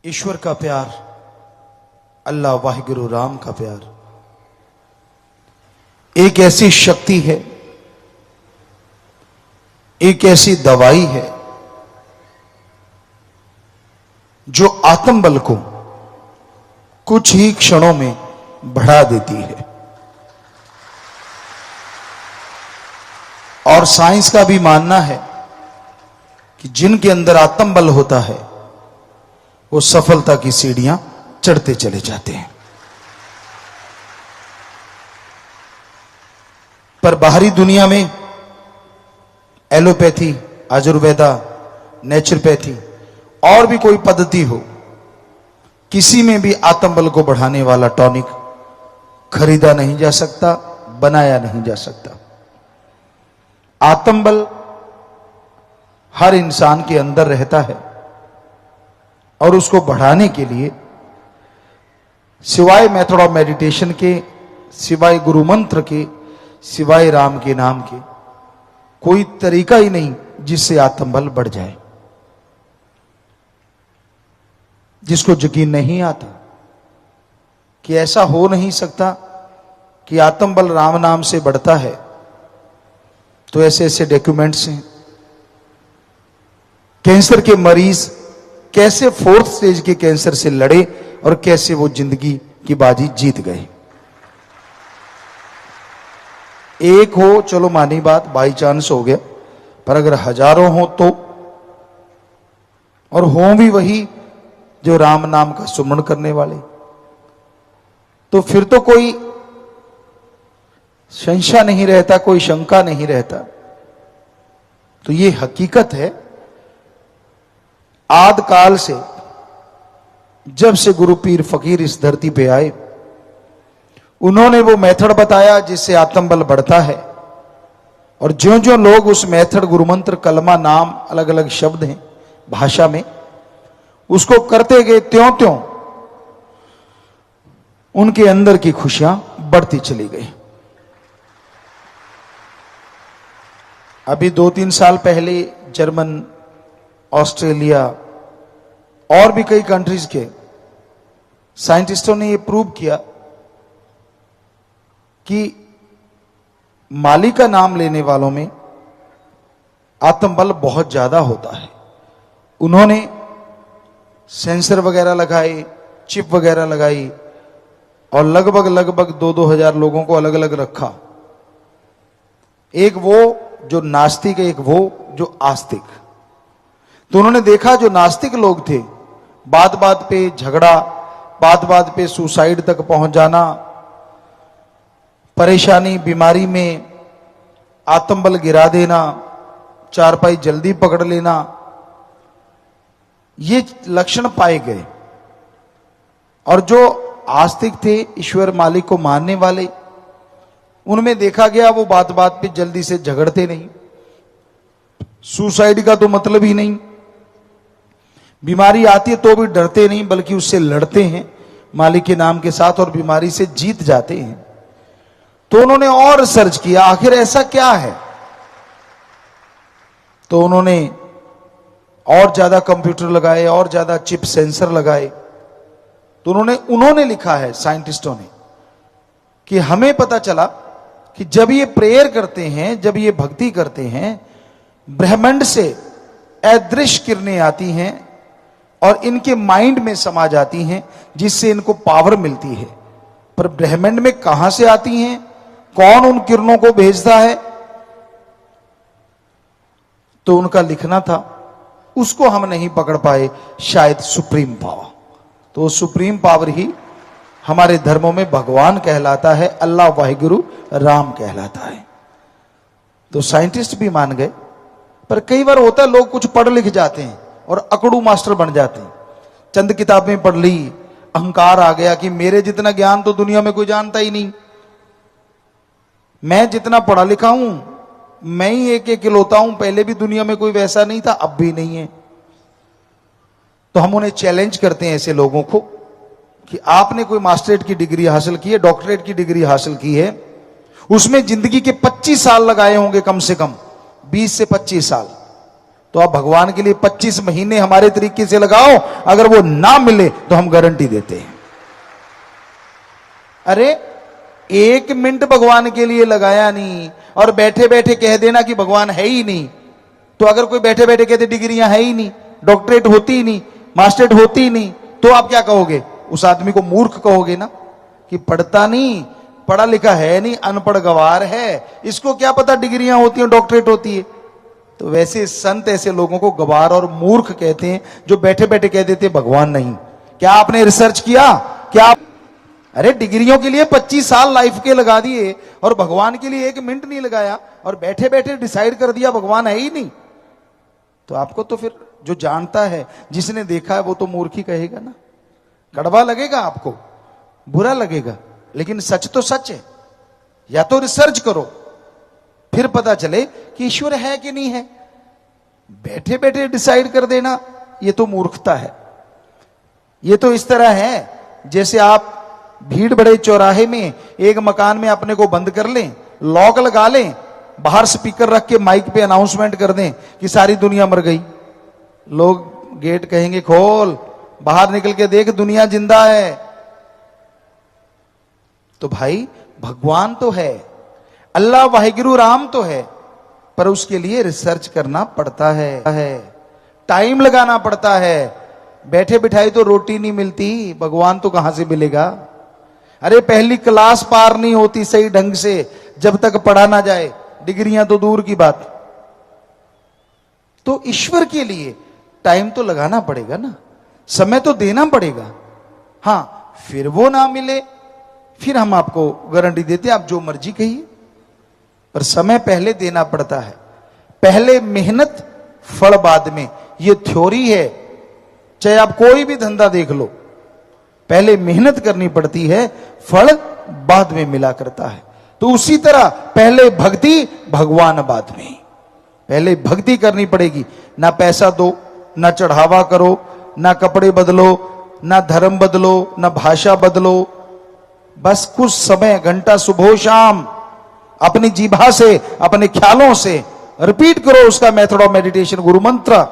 ईश्वर का प्यार, अल्लाह वाहिगुरु राम का प्यार एक ऐसी शक्ति है, एक ऐसी दवाई है जो आत्मबल को कुछ ही क्षणों में बढ़ा देती है। और साइंस का भी मानना है कि जिनके अंदर आत्मबल होता है वो सफलता की सीढ़ियां चढ़ते चले जाते हैं। पर बाहरी दुनिया में एलोपैथी, आयुर्वेदा, नेचुरोपैथी और भी कोई पद्धति हो, किसी में भी आत्मबल को बढ़ाने वाला टॉनिक खरीदा नहीं जा सकता, बनाया नहीं जा सकता। आत्मबल हर इंसान के अंदर रहता है और उसको बढ़ाने के लिए सिवाय मेथड ऑफ मेडिटेशन के, सिवाय गुरु मंत्र के, सिवाय राम के नाम के कोई तरीका ही नहीं जिससे आत्मबल बढ़ जाए। जिसको यकीन नहीं आता कि ऐसा हो नहीं सकता कि आत्मबल राम नाम से बढ़ता है, तो ऐसे ऐसे डॉक्यूमेंट्स हैं। कैंसर के मरीज कैसे 4th स्टेज के कैंसर से लड़े और कैसे वो जिंदगी की बाजी जीत गए। एक हो चलो मानी बात, बाई चांस हो गया, पर अगर हजारों हो तो, और हो भी वही जो राम नाम का सुमरण करने वाले, तो फिर तो कोई संशय नहीं रहता, कोई शंका नहीं रहता। तो ये हकीकत है, आद काल से जब से गुरु पीर फकीर इस धरती पे आए, उन्होंने वो मेथड बताया जिससे आत्मबल बढ़ता है। और ज्यों ज्यों लोग उस मेथड, गुरु मंत्र, कलमा, नाम, अलग अलग शब्द हैं भाषा में, उसको करते गए, त्यों त्यों उनके अंदर की खुशियां बढ़ती चली गई। अभी 2-3 साल पहले जर्मन, ऑस्ट्रेलिया और भी कई कंट्रीज के साइंटिस्टों ने यह प्रूव किया कि माली का नाम लेने वालों में आत्मबल बहुत ज्यादा होता है। उन्होंने सेंसर वगैरह लगाए, चिप वगैरह लगाई और लगभग 2-2 हजार लोगों को अलग अलग रखा। एक वो जो नास्तिक, एक वो जो आस्तिक। तो उन्होंने देखा जो नास्तिक लोग थे, बात बात पे झगड़ा, बात बात पे सुसाइड तक पहुंच जाना, परेशानी, बीमारी में आत्मबल गिरा देना, चारपाई जल्दी पकड़ लेना, ये लक्षण पाए गए। और जो आस्तिक थे, ईश्वर मालिक को मानने वाले, उनमें देखा गया वो बात बात पे जल्दी से झगड़ते नहीं, सुसाइड का तो मतलब ही नहीं, बीमारी आती है तो भी डरते नहीं बल्कि उससे लड़ते हैं मालिक के नाम के साथ और बीमारी से जीत जाते हैं। तो उन्होंने और सर्च किया आखिर ऐसा क्या है। तो उन्होंने और ज्यादा कंप्यूटर लगाए, और ज्यादा चिप सेंसर लगाए। तो उन्होंने लिखा है साइंटिस्टों ने कि हमें पता चला कि जब ये प्रेयर करते हैं, जब ये भक्ति करते हैं, ब्रह्मांड से अदृश्य किरणें आती हैं और इनके माइंड में समा जाती हैं, जिससे इनको पावर मिलती है। पर ब्रह्मांड में कहां से आती हैं, कौन उन किरणों को भेजता है, तो उनका लिखना था, उसको हम नहीं पकड़ पाए, शायद सुप्रीम पावर। तो सुप्रीम पावर ही हमारे धर्मों में भगवान कहलाता है, अल्लाह वाहिगुरु राम कहलाता है। तो साइंटिस्ट भी मान गए। पर कई बार होता है लोग कुछ पढ़ लिख जाते हैं और अकड़ू मास्टर बन जाते हैं। चंद किताबें पढ़ ली, अहंकार आ गया कि मेरे जितना ज्ञान तो दुनिया में कोई जानता ही नहीं, मैं जितना पढ़ा लिखा हूं मैं ही एक इकलौता हूं, पहले भी दुनिया में कोई वैसा नहीं था, अब भी नहीं है। तो हम उन्हें चैलेंज करते हैं ऐसे लोगों को कि आपने कोई मास्टरेट की डिग्री हासिल की है, डॉक्टरेट की डिग्री हासिल की है, उसमें जिंदगी के 25 साल लगाए होंगे, कम से कम 20 से 25 साल, तो आप भगवान के लिए 25 महीने हमारे तरीके से लगाओ, अगर वो ना मिले तो हम गारंटी देते हैं। अरे 1 मिनट भगवान के लिए लगाया नहीं और बैठे बैठे कह देना कि भगवान है ही नहीं। तो अगर कोई बैठे बैठे कहते डिग्रियां है ही नहीं, डॉक्टरेट होती ही नहीं, मास्टरेट होती ही नहीं, तो आप क्या कहोगे? उस आदमी को मूर्ख कहोगे ना, कि पढ़ता नहीं, पढ़ा लिखा है नहीं, अनपढ़ गवार है, इसको क्या पता डिग्रियां होती हैं, डॉक्टरेट होती है। तो वैसे संत ऐसे लोगों को गवार और मूर्ख कहते हैं, जो बैठे बैठे कह देते भगवान नहीं। क्या आपने रिसर्च किया? क्या अरे डिग्रियों के लिए 25 साल लाइफ के लगा दिए और भगवान के लिए 1 मिनट नहीं लगाया और बैठे बैठे डिसाइड कर दिया भगवान है ही नहीं। तो आपको तो फिर जो जानता है, जिसने देखा है, वो तो मूर्खी कहेगा ना। कड़वा लगेगा आपको, बुरा लगेगा, लेकिन सच तो सच है। या तो रिसर्च करो, फिर पता चले कि ईश्वर है कि नहीं है। बैठे बैठे डिसाइड कर देना, ये तो मूर्खता है। ये तो इस तरह है जैसे आप भीड़ बड़े चौराहे में एक मकान में अपने को बंद कर लें, लॉक लगा लें, बाहर स्पीकर रख के माइक पे अनाउंसमेंट कर दें कि सारी दुनिया मर गई। लोग गेट कहेंगे खोल, बाहर निकल के देख दुनिया जिंदा है। तो भाई भगवान तो है, अल्लाह वाहिगुरु राम तो है, पर उसके लिए रिसर्च करना पड़ता है, टाइम लगाना पड़ता है। बैठे बिठाई तो रोटी नहीं मिलती, भगवान तो कहां से मिलेगा? अरे पहली क्लास पार नहीं होती सही ढंग से जब तक पढ़ा ना जाए, डिग्रियां तो दूर की बात। तो ईश्वर के लिए टाइम तो लगाना पड़ेगा ना, समय तो देना पड़ेगा। हां, फिर वो ना मिले, फिर हम आपको गारंटी देते आप जो मर्जी कहिए, पर समय पहले देना पड़ता है। पहले मेहनत, फल बाद में, ये थ्योरी है। चाहे आप कोई भी धंधा देख लो, पहले मेहनत करनी पड़ती है, फल बाद में मिला करता है। तो उसी तरह पहले भक्ति, भगवान बाद में। पहले भक्ति करनी पड़ेगी। ना पैसा दो, ना चढ़ावा करो, ना कपड़े बदलो, ना धर्म बदलो, ना भाषा बदलो। बस कुछ समय, घंटा सुबह शाम अपनी जीभा से, अपने ख्यालों से रिपीट करो उसका मेथड ऑफ मेडिटेशन, गुरु मंत्र।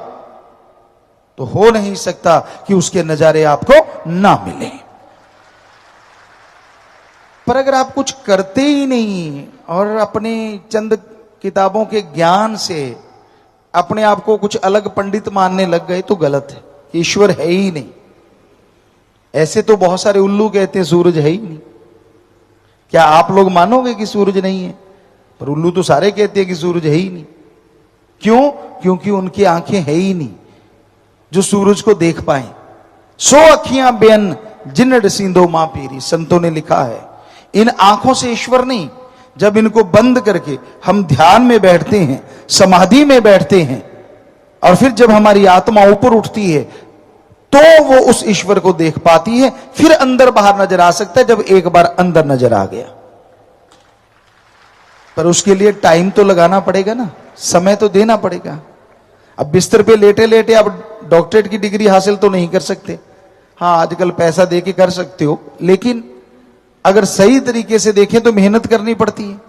तो हो नहीं सकता कि उसके नजारे आपको ना मिले। पर अगर आप कुछ करते ही नहीं और अपने चंद किताबों के ज्ञान से अपने आप को कुछ अलग पंडित मानने लग गए तो गलत है। ईश्वर है ही नहीं। ऐसे तो बहुत सारे उल्लू कहते हैं सूरज है ही नहीं। क्या आप लोग मानोगे कि सूरज नहीं है? पर उल्लू तो सारे कहते हैं कि सूरज है ही नहीं। क्यों? क्योंकि उनकी आंखें है ही नहीं जो सूरज को देख पाए। 100 अखियां बेन जिन्न सींधो मां पीरी, संतों ने लिखा है। इन आंखों से ईश्वर नहीं। जब इनको बंद करके हम ध्यान में बैठते हैं, समाधि में बैठते हैं, और फिर जब हमारी आत्मा ऊपर उठती है तो वो उस ईश्वर को देख पाती है। फिर अंदर बाहर नजर आ सकता है जब एक बार अंदर नजर आ गया। पर उसके लिए टाइम तो लगाना पड़ेगा ना, समय तो देना पड़ेगा। अब बिस्तर पे लेटे लेटे आप डॉक्टरेट की डिग्री हासिल तो नहीं कर सकते। हाँ, आजकल पैसा दे के कर सकते हो, लेकिन अगर सही तरीके से देखें तो मेहनत करनी पड़ती है।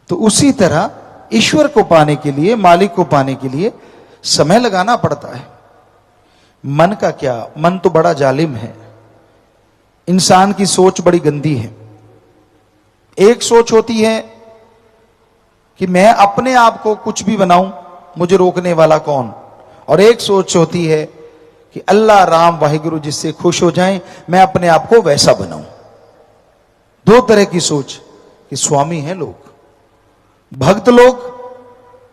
तो उसी तरह ईश्वर को पाने के लिए, मालिक को पाने के लिए समय लगाना पड़ता है। मन का क्या, मन तो बड़ा जालिम है। इंसान की सोच बड़ी गंदी है। एक सोच होती है कि मैं अपने आप को कुछ भी बनाऊं, मुझे रोकने वाला कौन। और एक सोच होती है कि अल्लाह राम वाहिगुरु जिससे खुश हो जाएं, मैं अपने आप को वैसा बनाऊं। 2 तरह की सोच कि स्वामी हैं लोग, भक्त लोग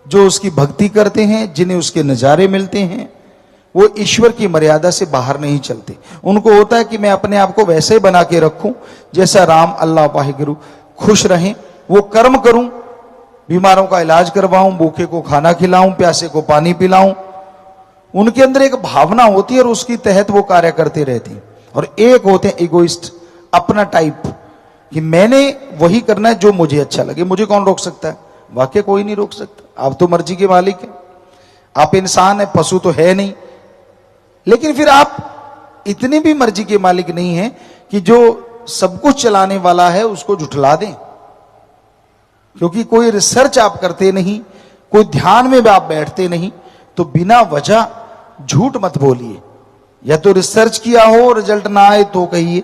जो उसकी भक्ति करते हैं, जिन्हें उसके नजारे मिलते हैं, वो ईश्वर की मर्यादा से बाहर नहीं चलते। उनको होता है कि मैं अपने आप को वैसे बना के रखूं जैसा राम अल्लाह वाहिगुरु खुश रहें। वो कर्म करूं, बीमारों का इलाज करवाऊं, भूखे को खाना खिलाऊं, प्यासे को पानी पिलाऊं। उनके अंदर एक भावना होती है और उसके तहत वो कार्य करते रहते हैं। और एक होते हैं इगोइस्ट, अपना टाइप, कि मैंने वही करना है जो मुझे अच्छा लगे। मुझे कौन रोक सकता है? वाकई कोई नहीं रोक सकता। आप तो मर्जी के मालिक हैं। आप इंसान है, पशु तो है नहीं। लेकिन फिर आप इतने भी मर्जी के मालिक नहीं हैं कि जो सब कुछ चलाने वाला है उसको झुठला दें। क्योंकि कोई रिसर्च आप करते नहीं, कोई ध्यान में भी आप बैठते नहीं, तो बिना वजह झूठ मत बोलिए। या तो रिसर्च किया हो, रिजल्ट ना आए तो कहिए,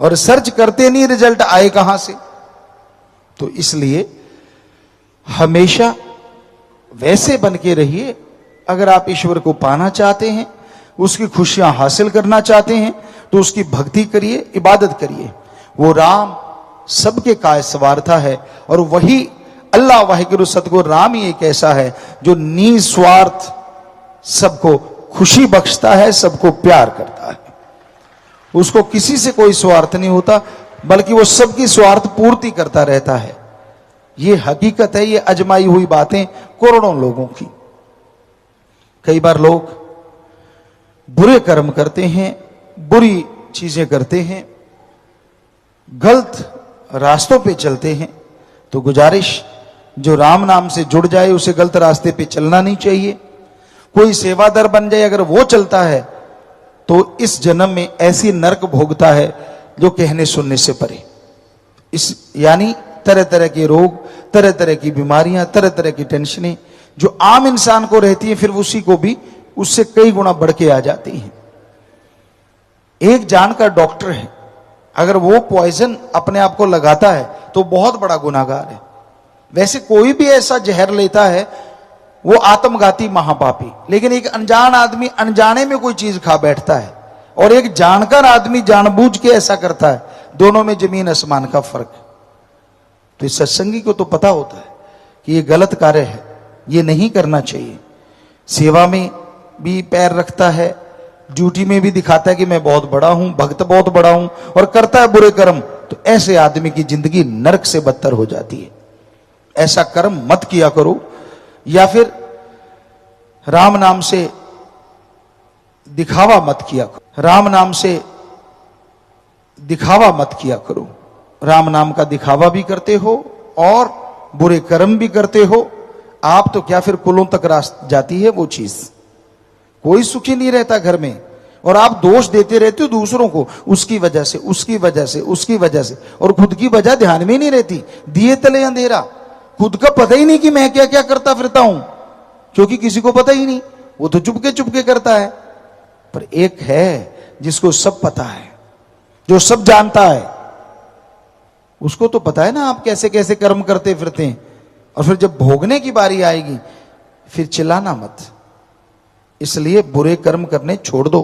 और रिसर्च करते नहीं, रिजल्ट आए कहां से। तो इसलिए हमेशा वैसे बन के रहिए। अगर आप ईश्वर को पाना चाहते हैं, उसकी खुशियां हासिल करना चाहते हैं, तो उसकी भक्ति करिए, इबादत करिए। वो राम सबके काय सवारता है, और वही अल्लाह वाहिगुरु सतगुरु राम ही एक ऐसा है जो निस्वार्थ सबको खुशी बख्शता है, सबको प्यार करता है। उसको किसी से कोई स्वार्थ नहीं होता, बल्कि वो सबकी स्वार्थ पूर्ति करता रहता है। ये हकीकत है, ये अजमाई हुई बातें करोड़ों लोगों की। कई बार लोग बुरे कर्म करते हैं, बुरी चीजें करते हैं, गलत रास्तों पे चलते हैं, तो गुजारिश, जो राम नाम से जुड़ जाए उसे गलत रास्ते पे चलना नहीं चाहिए। कोई सेवादार बन जाए, अगर वो चलता है तो इस जन्म में ऐसी नरक भोगता है जो कहने सुनने से परे। इस यानी तरह तरह के रोग, तरह तरह की बीमारियां, तरह तरह की टेंशनें जो आम इंसान को रहती है, फिर उसी को भी उससे कई गुना बढ़ के आ जाती हैं। एक जानकार डॉक्टर है, अगर वो पॉइजन अपने आप को लगाता है तो बहुत बड़ा गुनाहगार है। वैसे कोई भी ऐसा जहर लेता है वो आत्मघाती महापापी, लेकिन एक अनजान आदमी अनजाने में कोई चीज खा बैठता है, और एक जानकार आदमी जानबूझ के ऐसा करता है, दोनों में जमीन आसमान का फर्क है। तो इस सत्संगी को तो पता होता है कि ये गलत कार्य है, ये नहीं करना चाहिए। सेवा में भी पैर रखता है, ड्यूटी में भी दिखाता है कि मैं बहुत बड़ा हूं, भक्त बहुत बड़ा हूं, और करता है बुरे कर्म, तो ऐसे आदमी की जिंदगी नरक से बदतर हो जाती है। ऐसा कर्म मत किया करो। या फिर राम नाम से दिखावा मत किया करो, राम नाम से दिखावा मत किया करो। राम नाम का दिखावा भी करते हो और बुरे कर्म भी करते हो। आप तो क्या, फिर कुलों तक रास्ता जाती है वो चीज। कोई सुखी नहीं रहता घर में, और आप दोष देते रहते हो दूसरों को, उसकी वजह से, उसकी वजह से, उसकी वजह से, और खुद की वजह ध्यान में नहीं रहती। दिए तले अंधेरा, खुद का पता ही नहीं कि मैं क्या क्या करता फिरता हूं, क्योंकि किसी को पता ही नहीं, वो तो चुपके चुपके करता है। पर एक है जिसको सब पता है, जो सब जानता है, उसको तो पता है ना आप कैसे कैसे कर्म करते फिरते हैं। और फिर जब भोगने की बारी आएगी, फिर चिल्लाना मत। इसलिए बुरे कर्म करने छोड़ दो।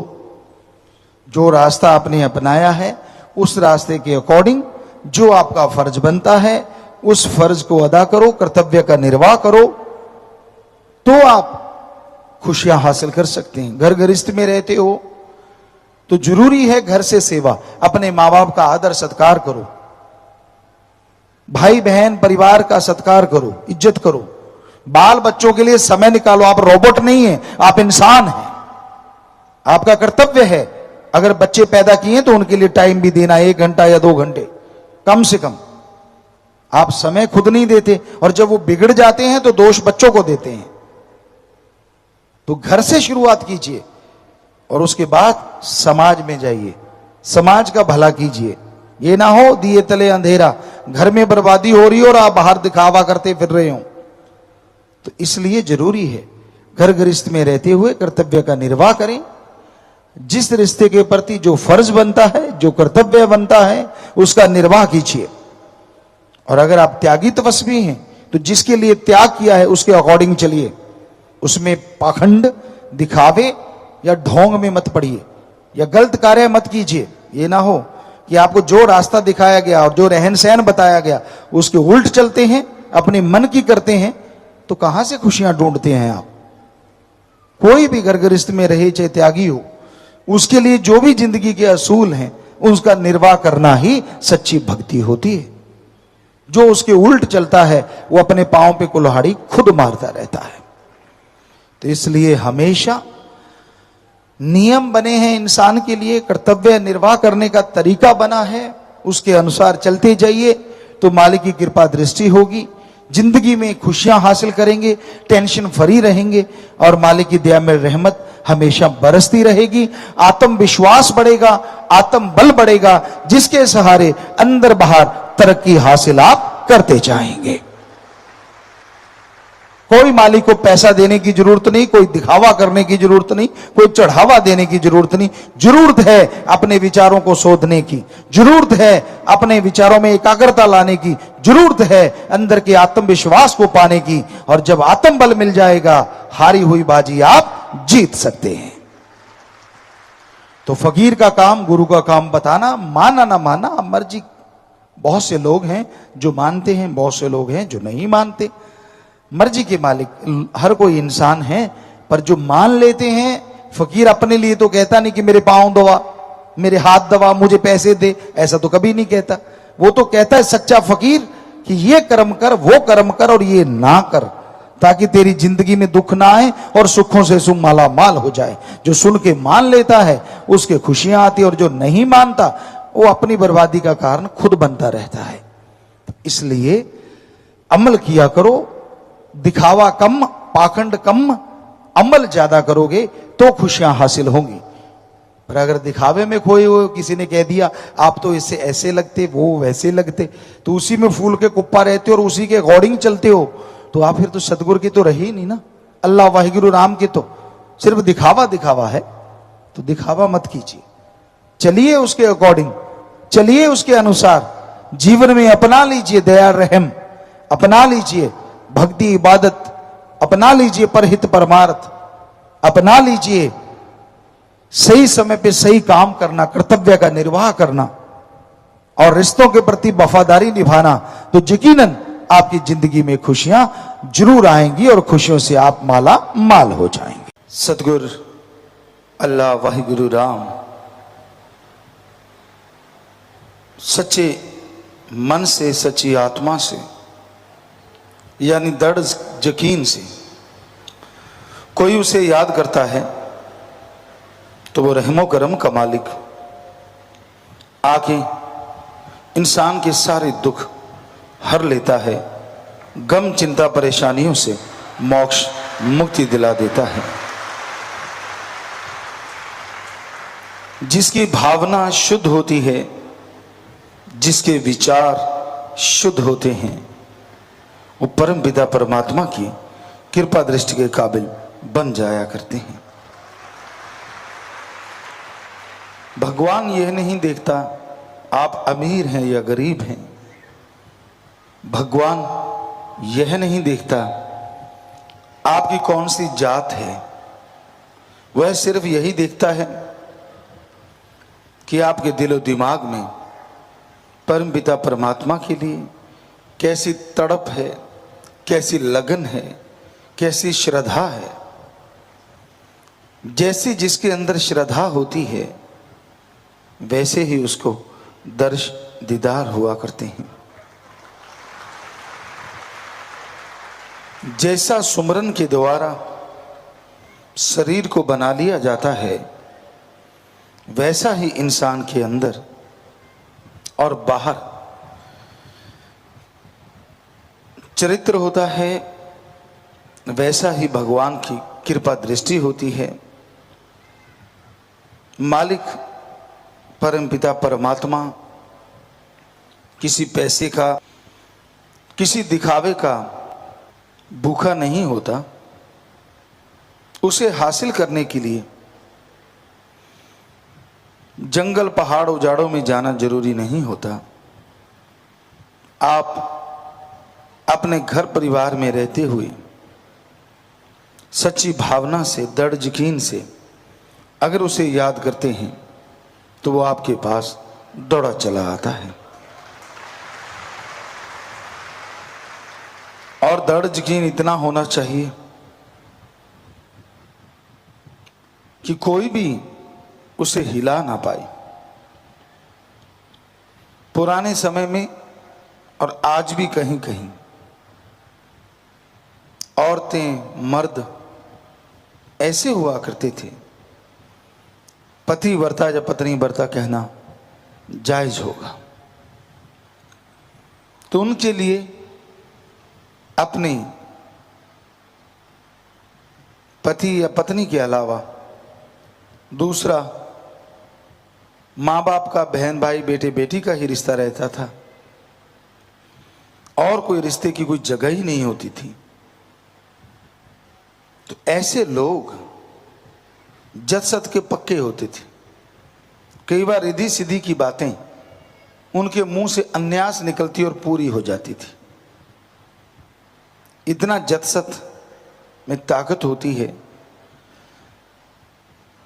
जो रास्ता आपने अपनाया है, उस रास्ते के अकॉर्डिंग जो आपका फर्ज बनता है, उस फर्ज को अदा करो, कर्तव्य का निर्वाह करो, तो आप खुशियां हासिल कर सकते हैं। घर गृहस्थ में रहते हो तो जरूरी है घर से सेवा, अपने माँ बाप का आदर सत्कार करो, भाई बहन परिवार का सत्कार करो, इज्जत करो, बाल बच्चों के लिए समय निकालो। आप रोबोट नहीं है, आप इंसान हैं। आपका कर्तव्य है, अगर बच्चे पैदा किए तो उनके लिए टाइम भी देना, 1 घंटा या 2 घंटे कम से कम। आप समय खुद नहीं देते, और जब वो बिगड़ जाते हैं तो दोष बच्चों को देते हैं। तो घर से शुरुआत कीजिए, और उसके बाद समाज में जाइए, समाज का भला कीजिए। ये ना हो दिए तले अंधेरा, घर में बर्बादी हो रही हो और आप बाहर दिखावा करते फिर रहे हो। तो इसलिए जरूरी है घर गृहस्थ में रहते हुए कर्तव्य का निर्वाह करें। जिस रिश्ते के प्रति जो फर्ज बनता है, जो कर्तव्य बनता है, उसका निर्वाह कीजिए। और अगर आप त्यागी तपस्वी हैं तो जिसके लिए त्याग किया है उसके अकॉर्डिंग चलिए। उसमें पाखंड, दिखावे या ढोंग में मत पड़िए, या गलत कार्य मत कीजिए। ये ना हो कि आपको जो रास्ता दिखाया गया और जो रहन सहन बताया गया उसके उल्ट चलते हैं, अपने मन की करते हैं, तो कहां से खुशियां ढूंढते हैं आप। कोई भी घर गृहस्थ में रहे, चाहे त्यागी हो, उसके लिए जो भी जिंदगी के असूल हैं उसका निर्वाह करना ही सच्ची भक्ति होती है। जो उसके उल्ट चलता है वो अपने पांव पे कुल्हाड़ी खुद मारता रहता है। तो इसलिए हमेशा नियम बने हैं इंसान के लिए, कर्तव्य निर्वाह करने का तरीका बना है, उसके अनुसार चलते जाइए तो मालिक की कृपा दृष्टि होगी। जिंदगी में खुशियां हासिल करेंगे, टेंशन फ्री रहेंगे, और मालिक की दया में रहमत हमेशा बरसती रहेगी। आत्मविश्वास बढ़ेगा, आत्म बल बढ़ेगा, जिसके सहारे अंदर बाहर तरक्की हासिल आप करते जाएंगे। कोई मालिक को पैसा देने की जरूरत नहीं, कोई दिखावा करने की जरूरत नहीं, कोई चढ़ावा देने की जरूरत नहीं। जरूरत है अपने विचारों को शोधने की, जरूरत है अपने विचारों में एकाग्रता लाने की, जरूरत है अंदर के आत्मविश्वास को पाने की। और जब आत्म बल मिल जाएगा, हारी हुई बाजी आप जीत सकते हैं। तो फकीर का काम, गुरु का काम बताना, माना ना माना मर्जी। बहुत से लोग हैं जो मानते हैं, बहुत से लोग हैं जो नहीं मानते। मर्जी के मालिक हर कोई इंसान है, पर जो मान लेते हैं, फकीर अपने लिए तो कहता नहीं कि मेरे पांव दबा, मेरे हाथ दबा, मुझे पैसे दे, ऐसा तो कभी नहीं कहता। वो तो कहता है सच्चा फकीर कि ये कर्म कर, वो कर्म कर और ये ना कर, ताकि तेरी जिंदगी में दुख ना आए और सुखों से सुख माला माल हो जाए। जो सुन के मान लेता है उसके खुशियां आती, और जो नहीं मानता वो अपनी बर्बादी का कारण खुद बनता रहता है। इसलिए अमल किया करो, दिखावा कम, पाखंड कम, अमल ज्यादा करोगे तो खुशियां हासिल होंगी। पर अगर दिखावे में खोए हो, किसी ने कह दिया आप तो इससे ऐसे लगते, वो वैसे लगते, तो उसी में फूल के कुप्पा रहते हो और उसी के अकॉर्डिंग चलते हो, तो आप फिर तो सतगुरु की तो रही नहीं ना, अल्लाह वाहिगुरु राम की। तो सिर्फ दिखावा दिखावा है, तो दिखावा मत कीजिए, चलिए उसके अकॉर्डिंग, चलिए उसके अनुसार। जीवन में अपना लीजिए दया रहम, अपना लीजिए भक्ति इबादत, अपना लीजिए परहित परमार्थ, अपना लीजिए सही समय पे सही काम करना, कर्तव्य का निर्वाह करना और रिश्तों के प्रति वफादारी निभाना। तो यकीनन आपकी जिंदगी में खुशियां जरूर आएंगी और खुशियों से आप माला माल हो जाएंगे। सतगुरु अल्लाह वाहिगुरु राम सच्चे मन से, सच्ची आत्मा से, यानी दृढ़ यकीन से कोई उसे याद करता है तो वो रहमो करम का मालिक आके इंसान के सारे दुख हर लेता है, गम चिंता परेशानियों से मोक्ष मुक्ति दिला देता है। जिसकी भावना शुद्ध होती है, जिसके विचार शुद्ध होते हैं, वो परम पिता परमात्मा की कृपा दृष्टि के काबिल बन जाया करते हैं। भगवान यह नहीं देखता आप अमीर हैं या गरीब हैं, भगवान यह नहीं देखता आपकी कौन सी जात है, वह सिर्फ यही देखता है कि आपके दिलो दिमाग में परम पिता परमात्मा के लिए कैसी तड़प है, कैसी लगन है, कैसी श्रद्धा है। जैसी जिसके अंदर श्रद्धा होती है वैसे ही उसको दर्श दीदार हुआ करते हैं। जैसा सुमरन के द्वारा शरीर को बना लिया जाता है, वैसा ही इंसान के अंदर और बाहर चरित्र होता है, वैसा ही भगवान की कृपा दृष्टि होती है। मालिक परमपिता परमात्मा किसी पैसे का, किसी दिखावे का भूखा नहीं होता। उसे हासिल करने के लिए जंगल पहाड़ उजाड़ों में जाना जरूरी नहीं होता। आप अपने घर परिवार में रहते हुए सच्ची भावना से, दृढ़ यकीन से अगर उसे याद करते हैं तो वो आपके पास दौड़ा चला आता है। और दृढ़ यकीन इतना होना चाहिए कि कोई भी उसे हिला ना पाए। पुराने समय में और आज भी कहीं कहीं औरतें मर्द ऐसे हुआ करते थे, पति वर्ता या पत्नी वर्ता कहना जायज होगा, तो उनके लिए अपने पति या पत्नी के अलावा दूसरा माँ बाप का, बहन भाई, बेटे बेटी का ही रिश्ता रहता था और कोई रिश्ते की कोई जगह ही नहीं होती थी। तो ऐसे लोग जद सत के पक्के होते थे। कई बार रिद्धि सिद्धि की बातें उनके मुंह से अन्यास निकलती और पूरी हो जाती थी। इतना जद सत में ताकत होती है।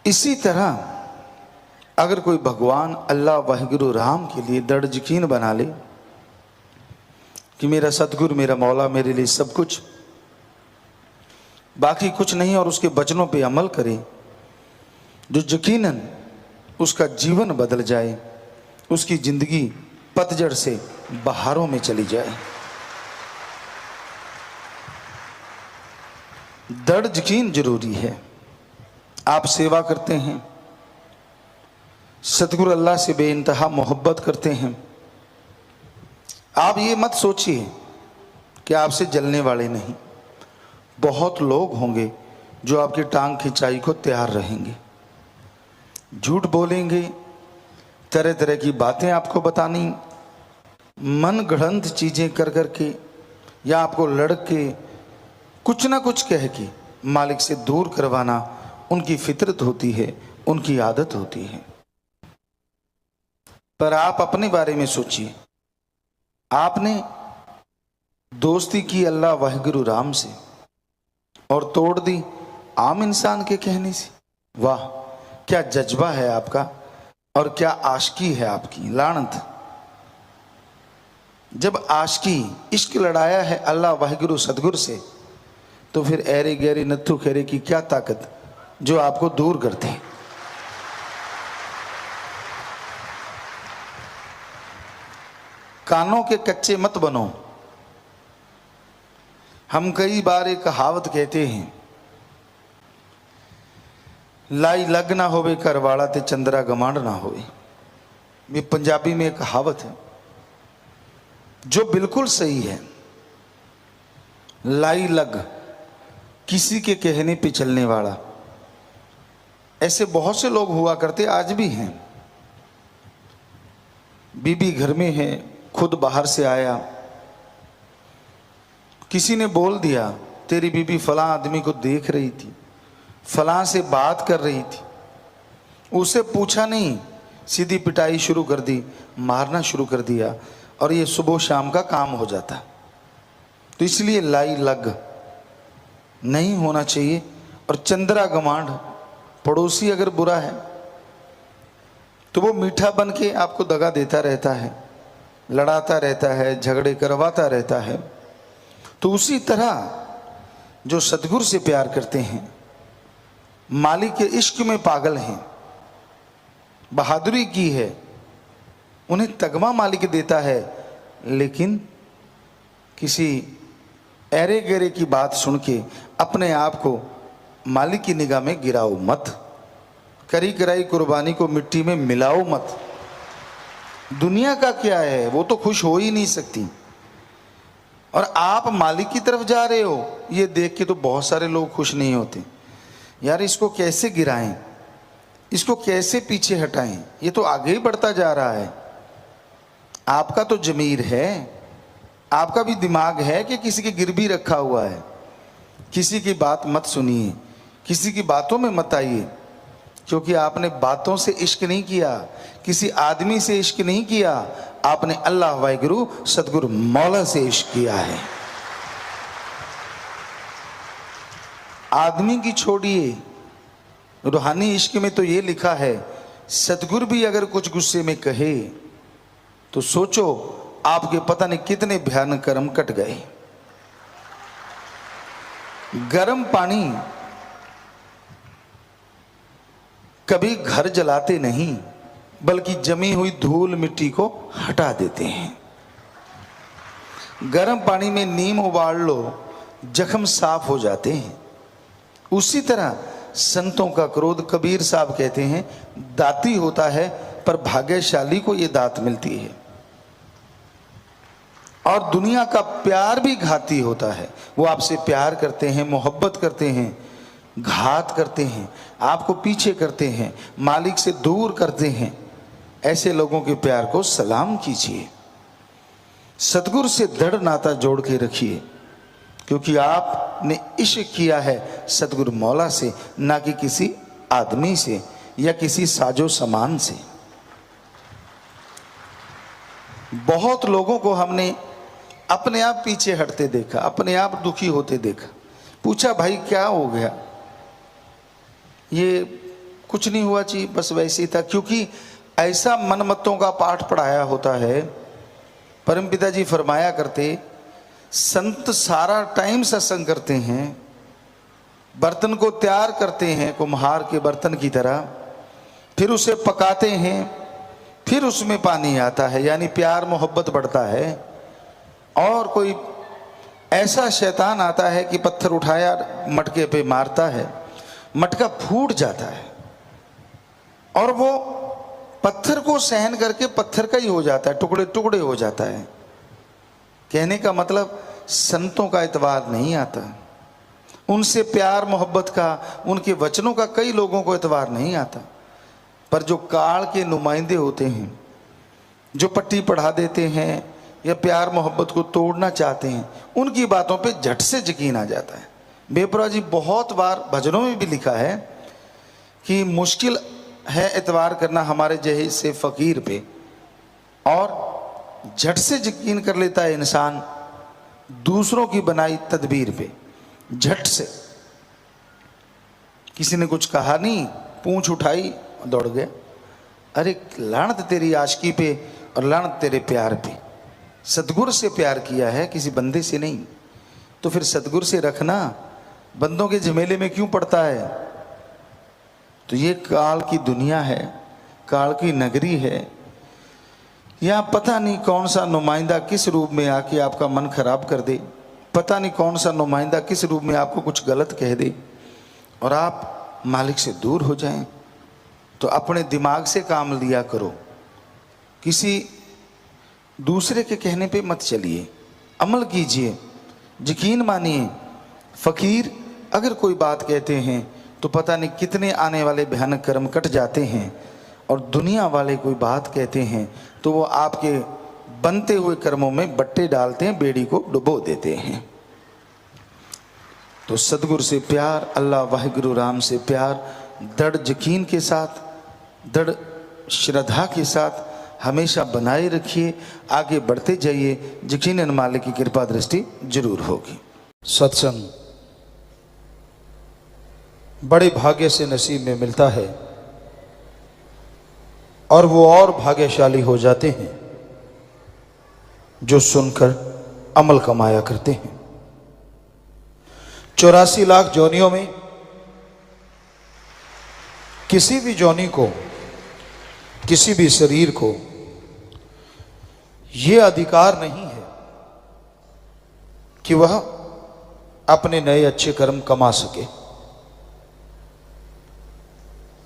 इसी तरह अगर कोई भगवान अल्लाह वाहिगुरु राम के लिए दृढ़ यकीन बना ले कि मेरा सतगुरु मेरा मौला मेरे लिए सब कुछ, बाकी कुछ नहीं, और उसके वचनों पे अमल करे, जो यकीनन उसका जीवन बदल जाए, उसकी जिंदगी पतझड़ से बहारों में चली जाए। दृढ़ यकीन जरूरी है। आप सेवा करते हैं, सतगुरु अल्लाह से बेइंतहा मोहब्बत करते हैं, आप ये मत सोचिए कि आपसे जलने वाले नहीं। बहुत लोग होंगे जो आपकी टांग खिंचाई को तैयार रहेंगे, झूठ बोलेंगे, तरह तरह की बातें आपको बतानी, मन गढ़ंत चीजें कर करके या आपको लड़के कुछ ना कुछ कह के मालिक से दूर करवाना उनकी फितरत होती है, उनकी आदत होती है। पर आप अपने बारे में सोचिए, आपने दोस्ती की अल्लाह वाहिगुरु राम से और तोड़ दी आम इंसान के कहने से। वाह, क्या जज्बा है आपका और क्या आशिकी है आपकी। लानत, जब आशिकी इश्क लड़ाया है अल्लाह वाहिगुरु सतगुरु से, तो फिर ऐरे गहरे नत्थु खेरे की क्या ताकत जो आपको दूर करते हैं। कानों के कच्चे मत बनो। हम कई बार एक कहावत कहते हैं, लाई लग ना होवे करवाड़ा ते चंद्रा गमांड ना होवे। ये पंजाबी में एक कहावत है जो बिल्कुल सही है। लाई लग, किसी के कहने पे चलने वाला, ऐसे बहुत से लोग हुआ करते, आज भी हैं। बीबी घर में है, खुद बाहर से आया, किसी ने बोल दिया तेरी बीबी फलां आदमी को देख रही थी, फलां से बात कर रही थी, उसे पूछा नहीं, सीधी पिटाई शुरू कर दी, मारना शुरू कर दिया, और ये सुबह शाम का काम हो जाता। तो इसलिए लाई लग नहीं होना चाहिए। और चंद्रा गमांड, पड़ोसी अगर बुरा है तो वो मीठा बन के आपको दगा देता रहता है, लड़ाता रहता है, झगड़े करवाता रहता है। तो उसी तरह जो सतगुरु से प्यार करते हैं, मालिक के इश्क में पागल हैं, बहादुरी की है, उन्हें तगमा मालिक देता है, लेकिन किसी ऐरे गहरे की बात सुन के अपने आप को मालिक की निगाह में गिराओ मत। करी कराई कुर्बानी को मिट्टी में मिलाओ मत। दुनिया का क्या है, वो तो खुश हो ही नहीं सकती, और आप मालिक की तरफ जा रहे हो, ये देख के तो बहुत सारे लोग खुश नहीं होते। यार इसको कैसे गिराएं, इसको कैसे पीछे हटाएं, ये तो आगे ही बढ़ता जा रहा है। आपका तो जमीर है, आपका भी दिमाग है कि किसी के गिरवी रखा हुआ है। किसी की बात मत सुनिए, किसी की बातों में मत आइए, क्योंकि आपने बातों से इश्क नहीं किया, किसी आदमी से इश्क नहीं किया, आपने अल्लाह वाहिगुरु सतगुरु मौला से इश्क किया है। आदमी की छोड़िए, रूहानी इश्क में तो ये लिखा है, सतगुरु भी अगर कुछ गुस्से में कहे तो सोचो आपके पता नहीं कितने भयानक कर्म कट गए। गर्म पानी कभी घर जलाते नहीं, बल्कि जमी हुई धूल मिट्टी को हटा देते हैं। गर्म पानी में नीम उबाल लो, जख्म साफ हो जाते हैं। उसी तरह संतों का क्रोध, कबीर साहब कहते हैं, दाती होता है, पर भाग्यशाली को यह दात मिलती है। और दुनिया का प्यार भी घाती होता है। वो आपसे प्यार करते हैं, मोहब्बत करते हैं, घात करते हैं, आपको पीछे करते हैं, मालिक से दूर करते हैं। ऐसे लोगों के प्यार को सलाम कीजिए, सतगुरु से दृढ़ नाता जोड़ के रखिए, क्योंकि आपने इश्क किया है सतगुरु मौला से, ना कि किसी आदमी से या किसी साजो सामान से। बहुत लोगों को हमने अपने आप पीछे हटते देखा, अपने आप दुखी होते देखा। पूछा भाई क्या हो गया? ये कुछ नहीं हुआ जी, बस वैसे ही था। क्योंकि ऐसा मनमत्तों का पाठ पढ़ाया होता है। परम पिताजी फरमाया करते, संत सारा टाइम सत्संग करते हैं, बर्तन को तैयार करते हैं कुम्हार के बर्तन की तरह, फिर उसे पकाते हैं, फिर उसमें पानी आता है, यानी प्यार मोहब्बत बढ़ता है। और कोई ऐसा शैतान आता है कि पत्थर उठाया मटके पे मारता है, मटका फूट जाता है और वो पत्थर को सहन करके पत्थर का ही हो जाता है, टुकड़े टुकड़े हो जाता है। कहने का मतलब संतों का एतबार नहीं आता, उनसे प्यार मोहब्बत का, उनके वचनों का कई लोगों को एतबार नहीं आता। पर जो काल के नुमाइंदे होते हैं, जो पट्टी पढ़ा देते हैं या प्यार मोहब्बत को तोड़ना चाहते हैं, उनकी बातों पे झट से यकीन आ जाता है। बेपरा जी बहुत बार भजनों में भी लिखा है कि मुश्किल है एतबार करना हमारे जैसे फकीर पे, और झट से यकीन कर लेता है इंसान दूसरों की बनाई तदबीर पे। झट से किसी ने कुछ कहा नहीं, पूंछ उठाई दौड़ गया। अरे लानत तेरी आशिकी पे और लानत तेरे प्यार पे। सतगुरु से प्यार किया है, किसी बंदे से नहीं, तो फिर सतगुरु से रखना, बंदों के झमेले में क्यों पड़ता है? तो ये काल की दुनिया है, काल की नगरी है। यहाँ पता नहीं कौन सा नुमाइंदा किस रूप में आके आपका मन खराब कर दे, पता नहीं कौन सा नुमाइंदा किस रूप में आपको कुछ गलत कह दे और आप मालिक से दूर हो जाएं। तो अपने दिमाग से काम लिया करो, किसी दूसरे के कहने पे मत चलिए, अमल कीजिए, यकीन मानिए। फकीर अगर कोई बात कहते हैं तो पता नहीं कितने आने वाले भयानक कर्म कट जाते हैं, और दुनिया वाले कोई बात कहते हैं तो वो आपके बनते हुए कर्मों में बट्टे डालते हैं, बेड़ी को डुबो देते हैं। तो सतगुरु से प्यार, अल्लाह वाहिगुरु राम से प्यार दृढ़ यकीन के साथ, दृढ़ श्रद्धा के साथ हमेशा बनाए रखिए, आगे बढ़ते जाइए, यकीनन मालिक की कृपा दृष्टि जरूर होगी। सत्संग बड़े भाग्य से नसीब में मिलता है और वो और भाग्यशाली हो जाते हैं जो सुनकर अमल कमाया करते हैं। 84 लाख जोनियों में किसी भी जोनी को, किसी भी शरीर को यह अधिकार नहीं है कि वह अपने नए अच्छे कर्म कमा सके।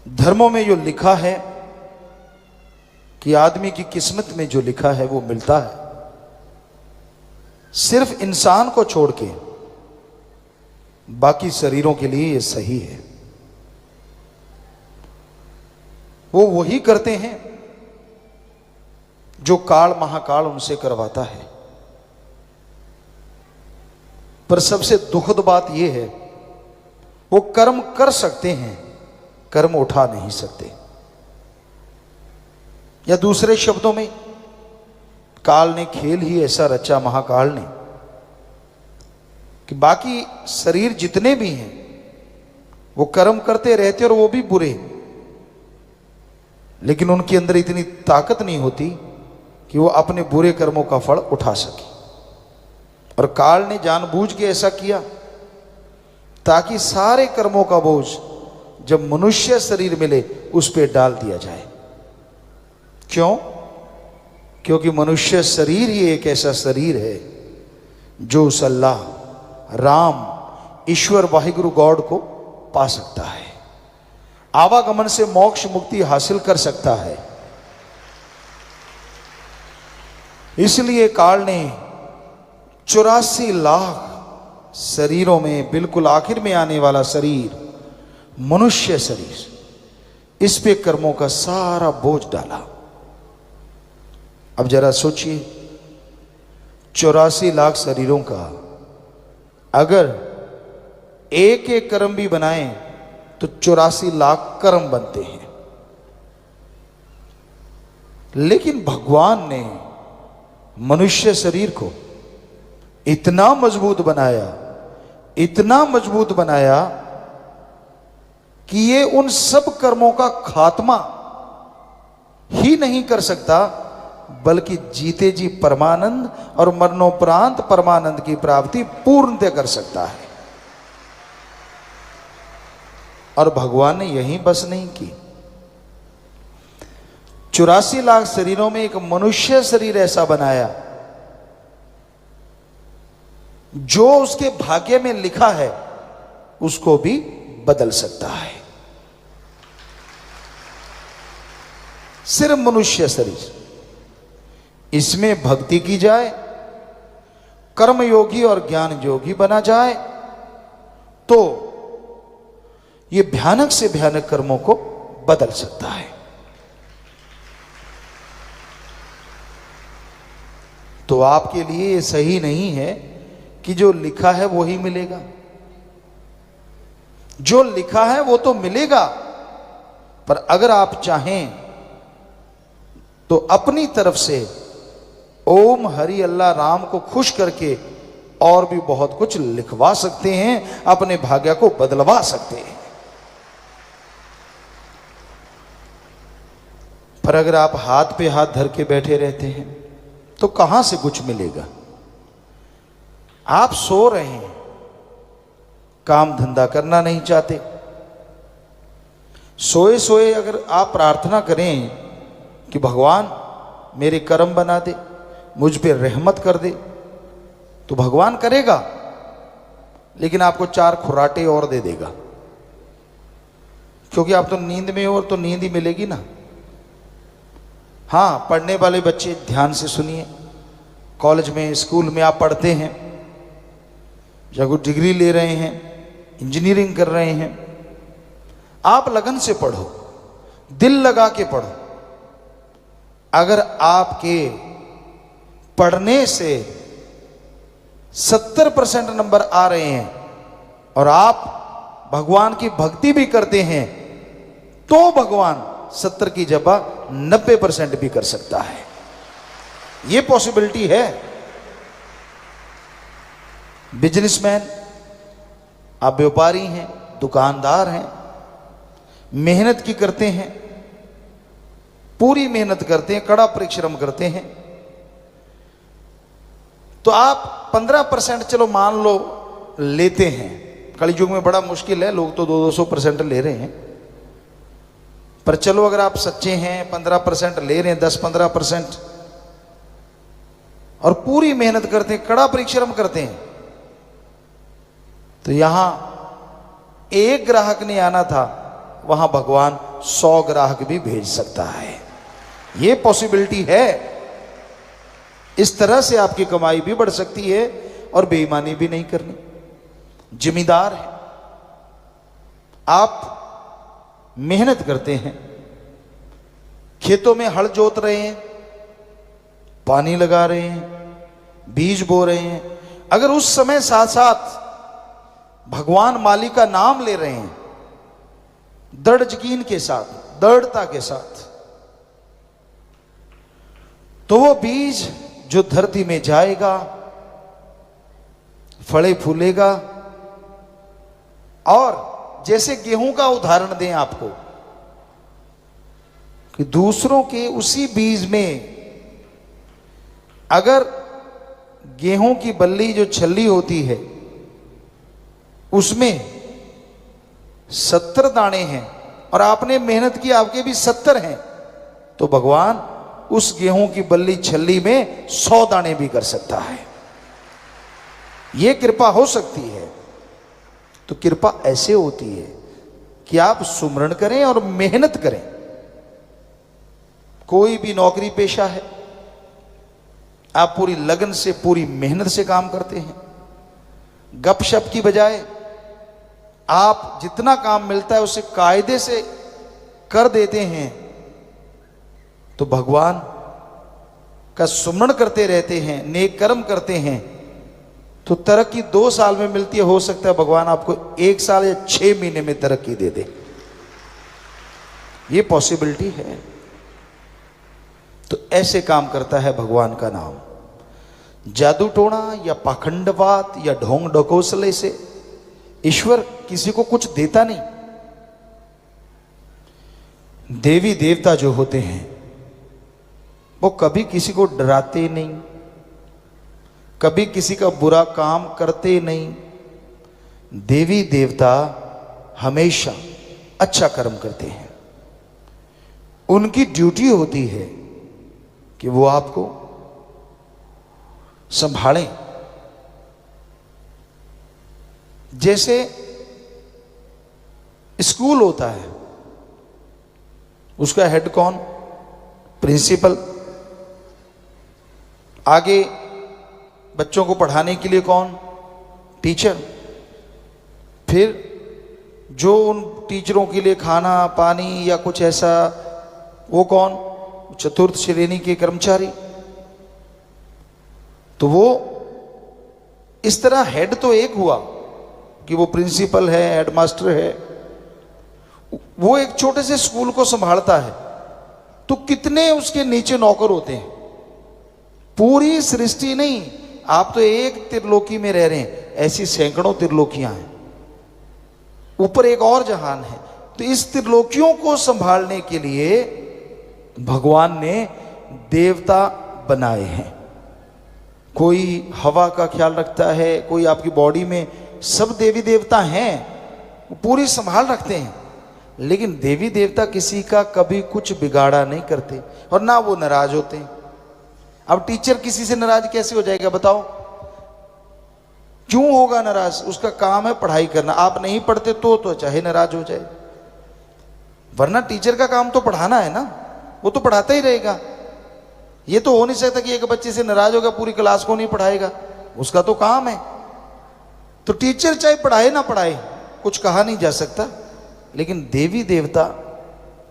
धर्मों में जो लिखा है कि आदमी की किस्मत में जो लिखा है वो मिलता है, सिर्फ इंसान को छोड़ के बाकी शरीरों के लिए ये सही है। वो वही करते हैं जो काल महाकाल उनसे करवाता है। पर सबसे दुखद बात यह है, वो कर्म कर सकते हैं, कर्म उठा नहीं सकते। या दूसरे शब्दों में, काल ने खेल ही ऐसा रचा, महाकाल ने, कि बाकी शरीर जितने भी हैं वो कर्म करते रहते और वो भी बुरे, लेकिन उनके अंदर इतनी ताकत नहीं होती कि वो अपने बुरे कर्मों का फल उठा सके। और काल ने जानबूझ के ऐसा किया ताकि सारे कर्मों का बोझ जब मनुष्य शरीर मिले उस पर डाल दिया जाए। क्यों? क्योंकि मनुष्य शरीर ही एक ऐसा शरीर है जो उस अल्लाह, राम, ईश्वर वाहिगुरु गॉड को पा सकता है, आवागमन से मोक्ष मुक्ति हासिल कर सकता है। इसलिए काल ने 84 लाख शरीरों में बिल्कुल आखिर में आने वाला शरीर, मनुष्य शरीर, इस पे कर्मों का सारा बोझ डाला। अब जरा सोचिए, 84 लाख शरीरों का अगर एक एक कर्म भी बनाएं तो 84 लाख कर्म बनते हैं। लेकिन भगवान ने मनुष्य शरीर को इतना मजबूत बनाया, इतना मजबूत बनाया कि ये उन सब कर्मों का खात्मा ही नहीं कर सकता, बल्कि जीते जी परमानंद और मरणोपरांत परमानंद की प्राप्ति पूर्णतः कर सकता है। और भगवान ने यहीं बस नहीं की, 84 लाख शरीरों में एक मनुष्य शरीर ऐसा बनाया जो उसके भाग्य में लिखा है उसको भी बदल सकता है। सिर्फ मनुष्य शरीर, इसमें भक्ति की जाए, कर्म योगी और ज्ञान योगी बना जाए तो ये भयानक से भयानक कर्मों को बदल सकता है। तो आपके लिए ये सही नहीं है कि जो लिखा है वो ही मिलेगा। जो लिखा है वो तो मिलेगा, पर अगर आप चाहें तो अपनी तरफ से ओम हरि अल्लाह राम को खुश करके और भी बहुत कुछ लिखवा सकते हैं, अपने भाग्य को बदलवा सकते हैं। पर अगर आप हाथ पे हाथ धर के बैठे रहते हैं तो कहां से कुछ मिलेगा। आप सो रहे हैं, काम धंधा करना नहीं चाहते, सोए सोए अगर आप प्रार्थना करें कि भगवान मेरे कर्म बना दे, मुझ पे रहमत कर दे, तो भगवान करेगा, लेकिन आपको 4 खुराटे और दे देगा, क्योंकि आप तो नींद में हो और तो नींद ही मिलेगी ना। हाँ, पढ़ने वाले बच्चे ध्यान से सुनिए, कॉलेज में स्कूल में आप पढ़ते हैं या कोई डिग्री ले रहे हैं, इंजीनियरिंग कर रहे हैं, आप लगन से पढ़ो, दिल लगा के पढ़ो। अगर आपके पढ़ने से 70% नंबर आ रहे हैं और आप भगवान की भक्ति भी करते हैं तो भगवान 70 की जगह 90% भी कर सकता है। यह पॉसिबिलिटी है। बिजनेसमैन, आप व्यापारी हैं, दुकानदार हैं, मेहनत की करते हैं, पूरी मेहनत करते हैं, कड़ा परिश्रम करते हैं, तो आप 15% चलो मान लो लेते हैं। कलयुग में बड़ा मुश्किल है, लोग तो 200% ले रहे हैं, पर चलो अगर आप सच्चे हैं 15% ले रहे हैं, 10-15% और पूरी मेहनत करते हैं, कड़ा परिश्रम करते हैं, तो यहां एक ग्राहक नहीं आना था, वहां भगवान 100 ग्राहक भी भेज सकता है। यह पॉसिबिलिटी है। इस तरह से आपकी कमाई भी बढ़ सकती है और बेईमानी भी नहीं करनी। जिम्मेदार है, आप मेहनत करते हैं, खेतों में हल जोत रहे हैं, पानी लगा रहे हैं, बीज बो रहे हैं, अगर उस समय साथ साथ भगवान मालिक का नाम ले रहे हैं, दृढ़ यकीन के साथ, दृढ़ता के साथ, तो वो बीज जो धरती में जाएगा, फले फूलेगा। और जैसे गेहूं का उदाहरण दें आपको, कि दूसरों के उसी बीज में अगर गेहूं की बल्ली जो छल्ली होती है उसमें 70 दाने हैं और आपने मेहनत की, आपके भी 70 हैं, तो भगवान उस गेहूं की बल्ली छल्ली में 100 दाने भी कर सकता है। यह कृपा हो सकती है। तो कृपा ऐसे होती है कि आप सुमरण करें और मेहनत करें। कोई भी नौकरी पेशा है, आप पूरी लगन से, पूरी मेहनत से काम करते हैं, गपशप की बजाय आप जितना काम मिलता है उसे कायदे से कर देते हैं, तो भगवान का सुमरण करते रहते हैं, नेक कर्म करते हैं, तो तरक्की 2 साल में मिलती है, हो सकता है भगवान आपको 1 साल या 6 महीने में तरक्की दे दे, ये पॉसिबिलिटी है। तो ऐसे काम करता है भगवान का नाम। जादू टोना या पाखंडवाद या ढोंग ढकोसले से ईश्वर किसी को कुछ देता नहीं। देवी देवता जो होते हैं वो कभी किसी को डराते नहीं, कभी किसी का बुरा काम करते नहीं। देवी देवता हमेशा अच्छा कर्म करते हैं। उनकी ड्यूटी होती है कि वो आपको संभालें। जैसे स्कूल होता है, उसका हेड कौन? प्रिंसिपल। आगे बच्चों को पढ़ाने के लिए कौन? टीचर। फिर जो उन टीचरों के लिए खाना पानी या कुछ ऐसा, वो कौन? चतुर्थ श्रेणी के कर्मचारी। तो वो इस तरह हेड तो एक हुआ कि वो प्रिंसिपल है, हेडमास्टर है, वो एक छोटे से स्कूल को संभालता है। तो कितने उसके नीचे नौकर होते हैं? पूरी सृष्टि नहीं, आप तो एक त्रिलोकी में रह रहे हैं, ऐसी सैकड़ों त्रिलोकियां हैं, ऊपर एक और जहान है। तो इस त्रिलोकियों को संभालने के लिए भगवान ने देवता बनाए हैं। कोई हवा का ख्याल रखता है, कोई आपकी बॉडी में, सब देवी देवता हैं, वो पूरी संभाल रखते हैं। लेकिन देवी देवता किसी का कभी कुछ बिगाड़ा नहीं करते और ना वो नाराज होते हैं। अब टीचर किसी से नाराज कैसे हो जाएगा बताओ? क्यों होगा नाराज? उसका काम है पढ़ाई करना। आप नहीं पढ़ते तो चाहे नाराज हो जाए, वरना टीचर का काम तो पढ़ाना है ना, वो तो पढ़ाता ही रहेगा। ये तो हो नहीं सकता कि एक बच्चे से नाराज होगा पूरी क्लास को नहीं पढ़ाएगा, उसका तो काम है। तो टीचर चाहे पढ़ाए ना पढ़ाए, कुछ कहा नहीं जा सकता। लेकिन देवी देवता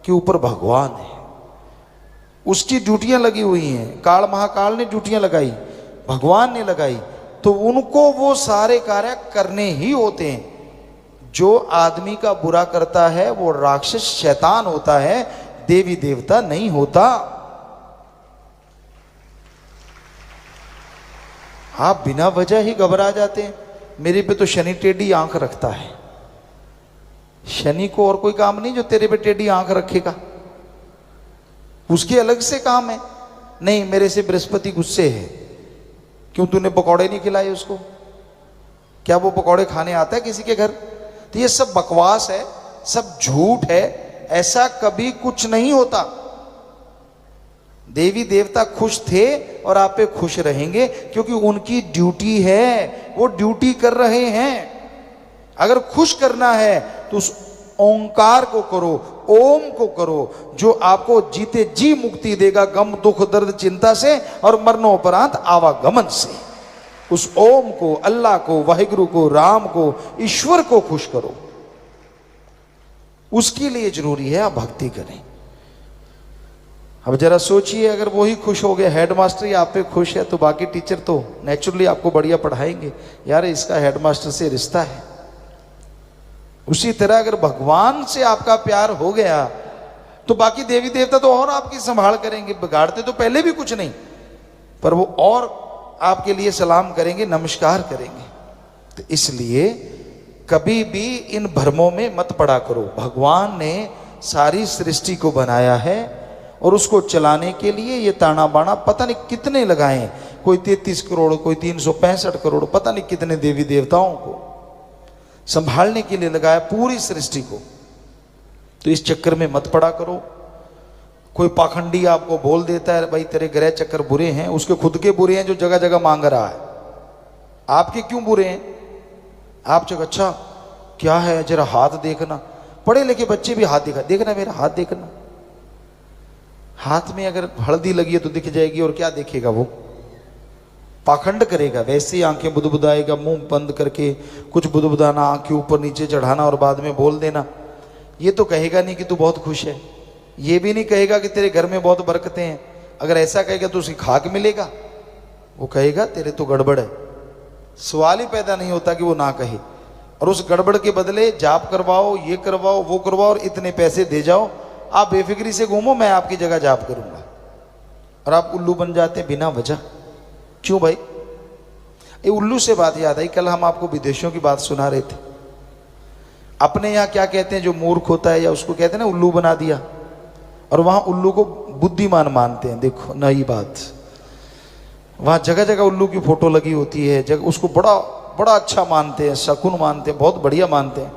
के ऊपर भगवान है, उसकी ड्यूटियां लगी हुई हैं। काल महाकाल ने ड्यूटियां लगाई, भगवान ने लगाई, तो उनको वो सारे कार्य करने ही होते हैं। जो आदमी का बुरा करता है वो राक्षस शैतान होता है, देवी देवता नहीं होता। आप बिना वजह ही घबरा जाते हैं। मेरे पे तो शनि टेढ़ी आंख रखता है। शनि को और कोई काम नहीं जो तेरे पे टेढ़ी आंख रखेगा, उसके अलग से काम है। नहीं, मेरे से बृहस्पति गुस्से है, क्यों तूने पकौड़े नहीं खिलाए उसको? क्या वो पकौड़े खाने आता है किसी के घर? तो ये सब बकवास है, सब झूठ है, ऐसा कभी कुछ नहीं होता। देवी देवता खुश थे और आप पे खुश रहेंगे, क्योंकि उनकी ड्यूटी है, वो ड्यूटी कर रहे हैं। अगर खुश करना है तो उस ओंकार को करो, ओम को करो, जो आपको जीते जी मुक्ति देगा गम दुख दर्द चिंता से और मरणोपरांत आवागमन से। उस ओम को, अल्लाह को, वाहिगुरु को, राम को, ईश्वर को खुश करो। उसके लिए जरूरी है आप भक्ति करें। अब जरा सोचिए, अगर वो ही खुश हो गया, हेडमास्टर ही आप पे खुश है, तो बाकी टीचर तो नेचुरली आपको बढ़िया पढ़ाएंगे। यार इसका हेडमास्टर से रिश्ता है। उसी तरह अगर भगवान से आपका प्यार हो गया तो बाकी देवी देवता तो और आपकी संभाल करेंगे। बिगाड़ते तो पहले भी कुछ नहीं, पर वो और आपके लिए सलाम करेंगे, नमस्कार करेंगे। तो इसलिए कभी भी इन भ्रमों में मत पड़ा करो। भगवान ने सारी सृष्टि को बनाया है और उसको चलाने के लिए ये ताना बाना पता नहीं कितने लगाए, कोई 33 करोड़, कोई 365 करोड़, पता नहीं कितने देवी देवताओं को संभालने के लिए लगाया पूरी सृष्टि को। तो इस चक्कर में मत पड़ा करो। कोई पाखंडी आपको बोल देता है भाई तेरे ग्रह चक्कर बुरे हैं, उसके खुद के बुरे हैं जो जगह जगह मांग रहा है। आपके क्यों बुरे हैं? आप चक अच्छा क्या है, जरा हाथ देखना। पढ़े लिखे बच्चे भी हाथ देखना मेरा हाथ देखना। हाथ में अगर हल्दी लगी है तो दिख जाएगी, और क्या देखेगा वो? पाखंड करेगा। वैसे ही आंखें बुदबुदाएगा, मुंह बंद करके कुछ बुदबुदाना, आंखें ऊपर नीचे चढ़ाना और बाद में बोल देना। ये तो कहेगा नहीं कि तू बहुत खुश है, ये भी नहीं कहेगा कि तेरे घर में बहुत बरकतें हैं। अगर ऐसा कहेगा तो उसे खाक मिलेगा, वो कहेगा तेरे तो गड़बड़ है। सवाल ही पैदा नहीं होता कि वो ना कहे। और उस गड़बड़ के बदले जाप करवाओ, ये करवाओ, वो करवाओ और इतने पैसे दे जाओ, आप बेफिक्री से घूमो, मैं आपकी जगह जाप करूंगा। और आप उल्लू बन जाते हैं बिना वजह। क्यों भाई? ये उल्लू से बात याद आई, कल हम आपको विदेशों की बात सुना रहे थे। अपने यहाँ क्या कहते हैं, जो मूर्ख होता है या उसको कहते हैं ना उल्लू बना दिया, और वहां उल्लू को बुद्धिमान मानते हैं। देखो नई बात, वहां जगह जगह उल्लू की फोटो लगी होती है, जगह उसको बड़ा बड़ा अच्छा मानते हैं, शकुन मानते हैं, बहुत बढ़िया मानते हैं।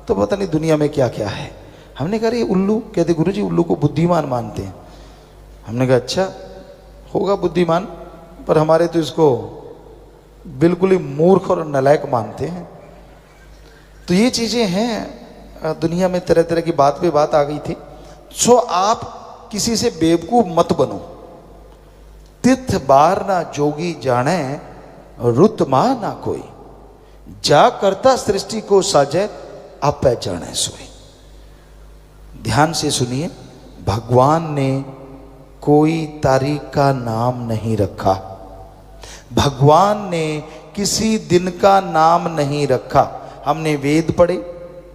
तो पता नहीं दुनिया में क्या क्या है। हमने कहा ये उल्लू, कहते गुरुजी उल्लू को बुद्धिमान मानते हैं। हमने कहा अच्छा होगा बुद्धिमान, पर हमारे तो इसको बिल्कुल ही मूर्ख और नालायक मानते हैं। तो ये चीजें हैं दुनिया में, तरह तरह की बात पे बात आ गई थी। सो आप किसी से बेवकूफ मत बनो। तिथ बार ना जोगी जाने, रुत मा ना कोई, जा करता सृष्टि को साजे, आप जाने सोई। ध्यान से सुनिए, भगवान ने कोई तारीख का नाम नहीं रखा, भगवान ने किसी दिन का नाम नहीं रखा। हमने वेद पढ़े,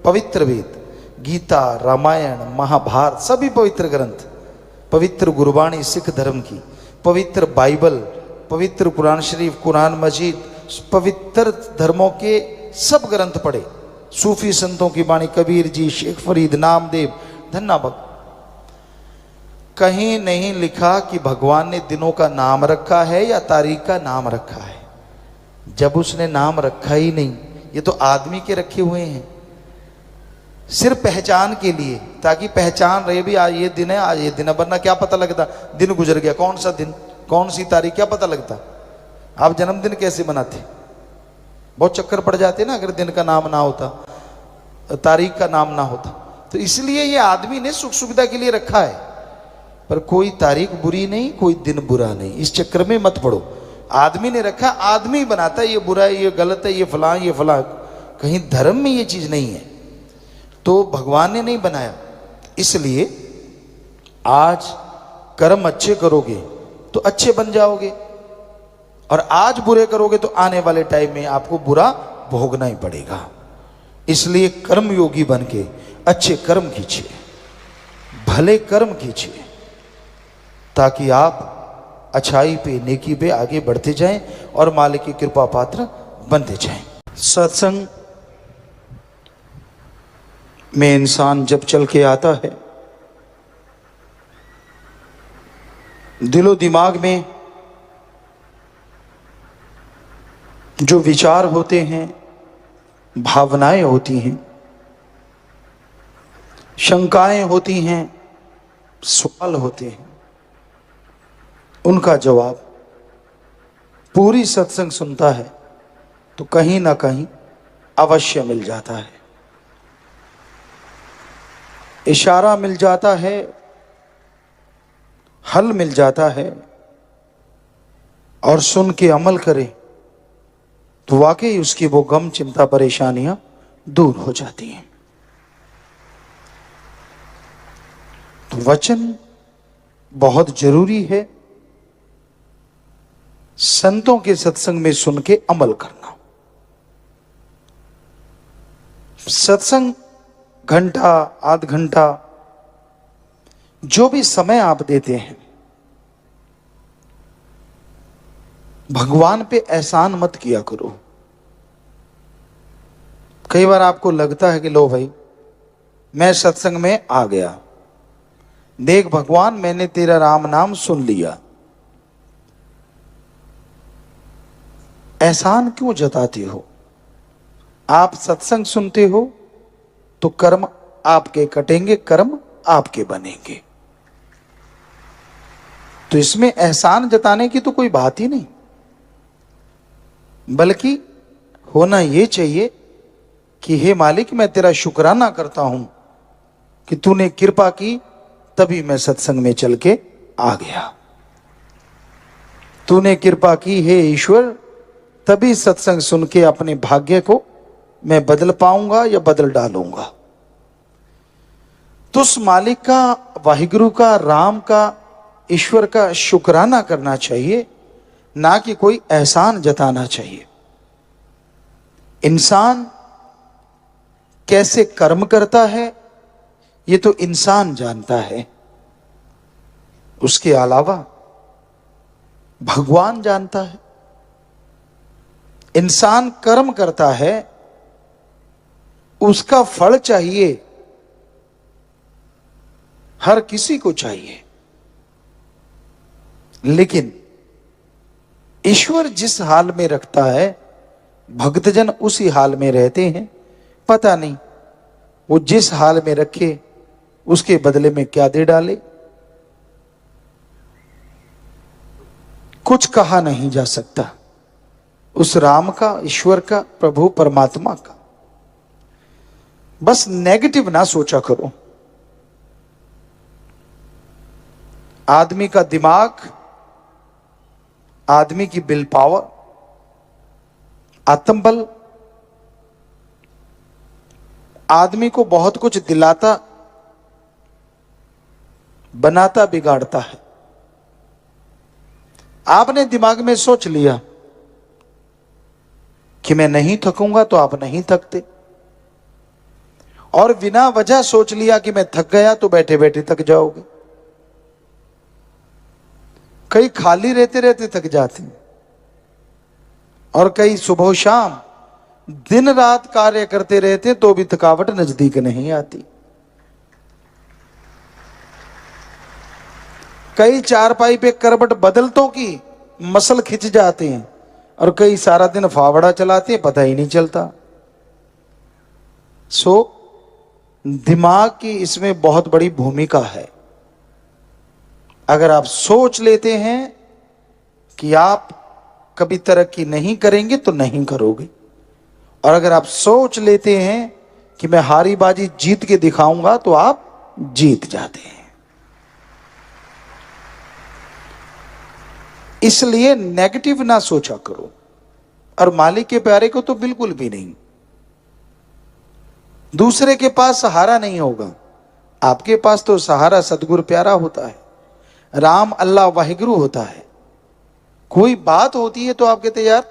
पवित्र वेद, गीता, रामायण, महाभारत, सभी पवित्र ग्रंथ, पवित्र गुरबाणी सिख धर्म की, पवित्र बाइबल, पवित्र कुरान शरीफ, कुरान मजीद, पवित्र धर्मों के सब ग्रंथ पढ़े, सूफी संतों की वाणी, कबीर जी, शेख फरीद, नामदेव, धन्ना भक्त। कहीं नहीं लिखा कि भगवान ने दिनों का नाम रखा है या तारीख का नाम रखा है। जब उसने नाम रखा ही नहीं, ये तो आदमी के रखे हुए हैं सिर्फ पहचान के लिए, ताकि पहचान रहे भी आज ये दिन है, आज ये दिन है। वरना क्या पता लगता दिन गुजर गया, कौन सा दिन, कौन सी तारीख, क्या पता लगता। आप जन्मदिन कैसे मनाते? बहुत चक्कर पड़ जाते ना अगर दिन का नाम ना होता, तारीख का नाम ना होता। तो इसलिए ये आदमी ने सुख सुविधा के लिए रखा है, पर कोई तारीख बुरी नहीं, कोई दिन बुरा नहीं। इस चक्कर में मत पड़ो। आदमी ने रखा, आदमी बनाता है ये बुरा है, ये गलत है, ये फलां, ये फलां। कहीं धर्म में ये चीज नहीं है, तो भगवान ने नहीं बनाया। इसलिए आज कर्म अच्छे करोगे तो अच्छे बन जाओगे, और आज बुरे करोगे तो आने वाले टाइम में आपको बुरा भोगना ही पड़ेगा। इसलिए कर्म योगी बन के अच्छे कर्म कीजिए, भले कर्म कीजिए, ताकि आप अच्छाई पे, नेकी पे आगे बढ़ते जाएं और मालिक की कृपा पात्र बनते जाएं। सत्संग में इंसान जब चल के आता है, दिलो दिमाग में जो विचार होते हैं, भावनाएं होती हैं, शंकाएं होती हैं, सवाल होते हैं, उनका जवाब पूरी सत्संग सुनता है तो कहीं ना कहीं अवश्य मिल जाता है। इशारा मिल जाता है, हल मिल जाता है, और सुन के अमल करे तो वाकई उसकी वो गम, चिंता, परेशानियां दूर हो जाती हैं। तो वचन बहुत जरूरी है। संतों के सत्संग में सुन के अमल करना। सत्संग घंटा, आध घंटा, जो भी समय आप देते हैं, भगवान पे एहसान मत किया करो। कई बार आपको लगता है कि लो भाई मैं सत्संग में आ गया, देख भगवान मैंने तेरा राम नाम सुन लिया। एहसान क्यों जताते हो? आप सत्संग सुनते हो तो कर्म आपके कटेंगे, कर्म आपके बनेंगे। तो इसमें एहसान जताने की तो कोई बात ही नहीं, बल्कि होना यह चाहिए कि हे मालिक मैं तेरा शुक्राना करता हूं कि तूने कृपा की, तभी मैं सत्संग में चल के आ गया। तूने कृपा की हे ईश्वर, तभी सत्संग सुन के अपने भाग्य को मैं बदल पाऊंगा या बदल डालूंगा। तो उस मालिक का, वाहिगुरु का, राम का, ईश्वर का शुक्राना करना चाहिए, ना कि कोई एहसान जताना चाहिए। इंसान कैसे कर्म करता है ये तो इंसान जानता है, उसके अलावा भगवान जानता है। इंसान कर्म करता है, उसका फल चाहिए, हर किसी को चाहिए, लेकिन ईश्वर जिस हाल में रखता है भक्तजन उसी हाल में रहते हैं। पता नहीं वो जिस हाल में रखे उसके बदले में क्या दे डाले, कुछ कहा नहीं जा सकता उस राम का, ईश्वर का, प्रभु परमात्मा का। बस नेगेटिव ना सोचा करो। आदमी का दिमाग, आदमी की विल पावर, आत्मबल आदमी को बहुत कुछ दिलाता, बनाता, बिगाड़ता है। आपने दिमाग में सोच लिया कि मैं नहीं थकूंगा तो आप नहीं थकते, और बिना वजह सोच लिया कि मैं थक गया तो बैठे बैठे थक जाओगे। कई खाली रहते रहते थक जाते हैं, और कई सुबह शाम दिन रात कार्य करते रहते तो भी थकावट नजदीक नहीं आती। कई चारपाई पे करवट बदलतों की मसल खिंच जाते हैं, और कई सारा दिन फावड़ा चलाते हैं, पता ही नहीं चलता। दिमाग की इसमें बहुत बड़ी भूमिका है। अगर आप सोच लेते हैं कि आप कभी तरक्की नहीं करेंगे तो नहीं करोगे, और अगर आप सोच लेते हैं कि मैं हारी बाजी जीत के दिखाऊंगा तो आप जीत जाते हैं। इसलिए नेगेटिव ना सोचा करो, और मालिक के प्यारे को तो बिल्कुल भी नहीं। दूसरे के पास सहारा नहीं होगा, आपके पास तो सहारा सदगुरु प्यारा होता है, राम अल्लाह वाहिगुरु होता है। कोई बात होती है तो आप कहते यार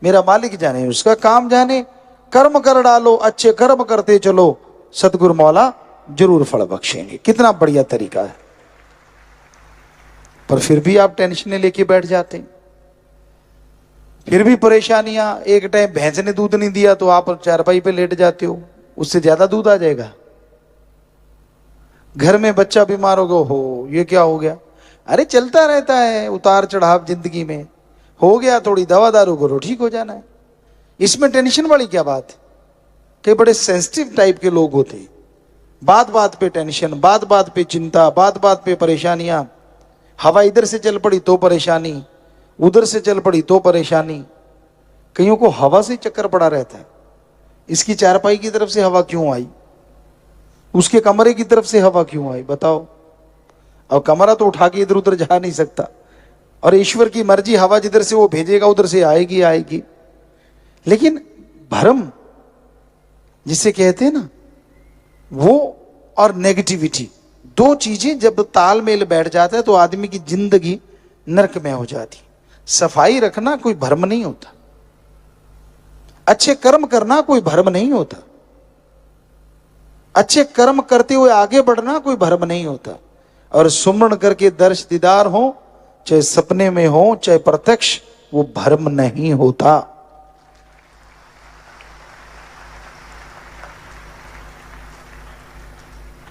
मेरा मालिक जाने, उसका काम जाने, कर्म कर डालो, अच्छे कर्म करते चलो, सतगुरु मौला जरूर फल बख्शेंगे। कितना बढ़िया तरीका है। पर फिर भी आप टेंशन लेके बैठ जाते हैं, फिर भी परेशानियां। एक टाइम भैंस ने दूध नहीं दिया तो आप चारपाई पे लेट जाते हो, उससे ज्यादा दूध आ जाएगा। घर में बच्चा बीमार हो ये क्या हो गया, अरे चलता रहता है उतार चढ़ाव जिंदगी में, हो गया थोड़ी दवा दारू करो ठीक हो जाना है। इसमें टेंशन वाली क्या बात है। कई बड़े सेंसिटिव टाइप के लोग होते हैं, बात बात पे टेंशन, बात बात पे चिंता, बात बात पे परेशानियां। हवा इधर से चल पड़ी तो परेशानी, उधर से चल पड़ी तो परेशानी। कईयों को हवा से चक्कर पड़ा रहता है, इसकी चारपाई की तरफ से हवा क्यों आई, उसके कमरे की तरफ से हवा क्यों आई, बताओ। और कमरा तो उठा के इधर उधर जा नहीं सकता, और ईश्वर की मर्जी, हवा जिधर से वो भेजेगा उधर से आएगी आएगी। लेकिन भ्रम जिसे कहते हैं ना, वो और नेगेटिविटी, दो चीजें जब तालमेल बैठ जाता है तो आदमी की जिंदगी नरक में हो जाती। सफाई रखना कोई भ्रम नहीं होता, अच्छे कर्म करना कोई भ्रम नहीं होता, अच्छे कर्म करते हुए आगे बढ़ना कोई भ्रम नहीं होता। और सुमरण करके दर्श दीदार हो, चाहे सपने में हो चाहे प्रत्यक्ष, वो भ्रम नहीं होता।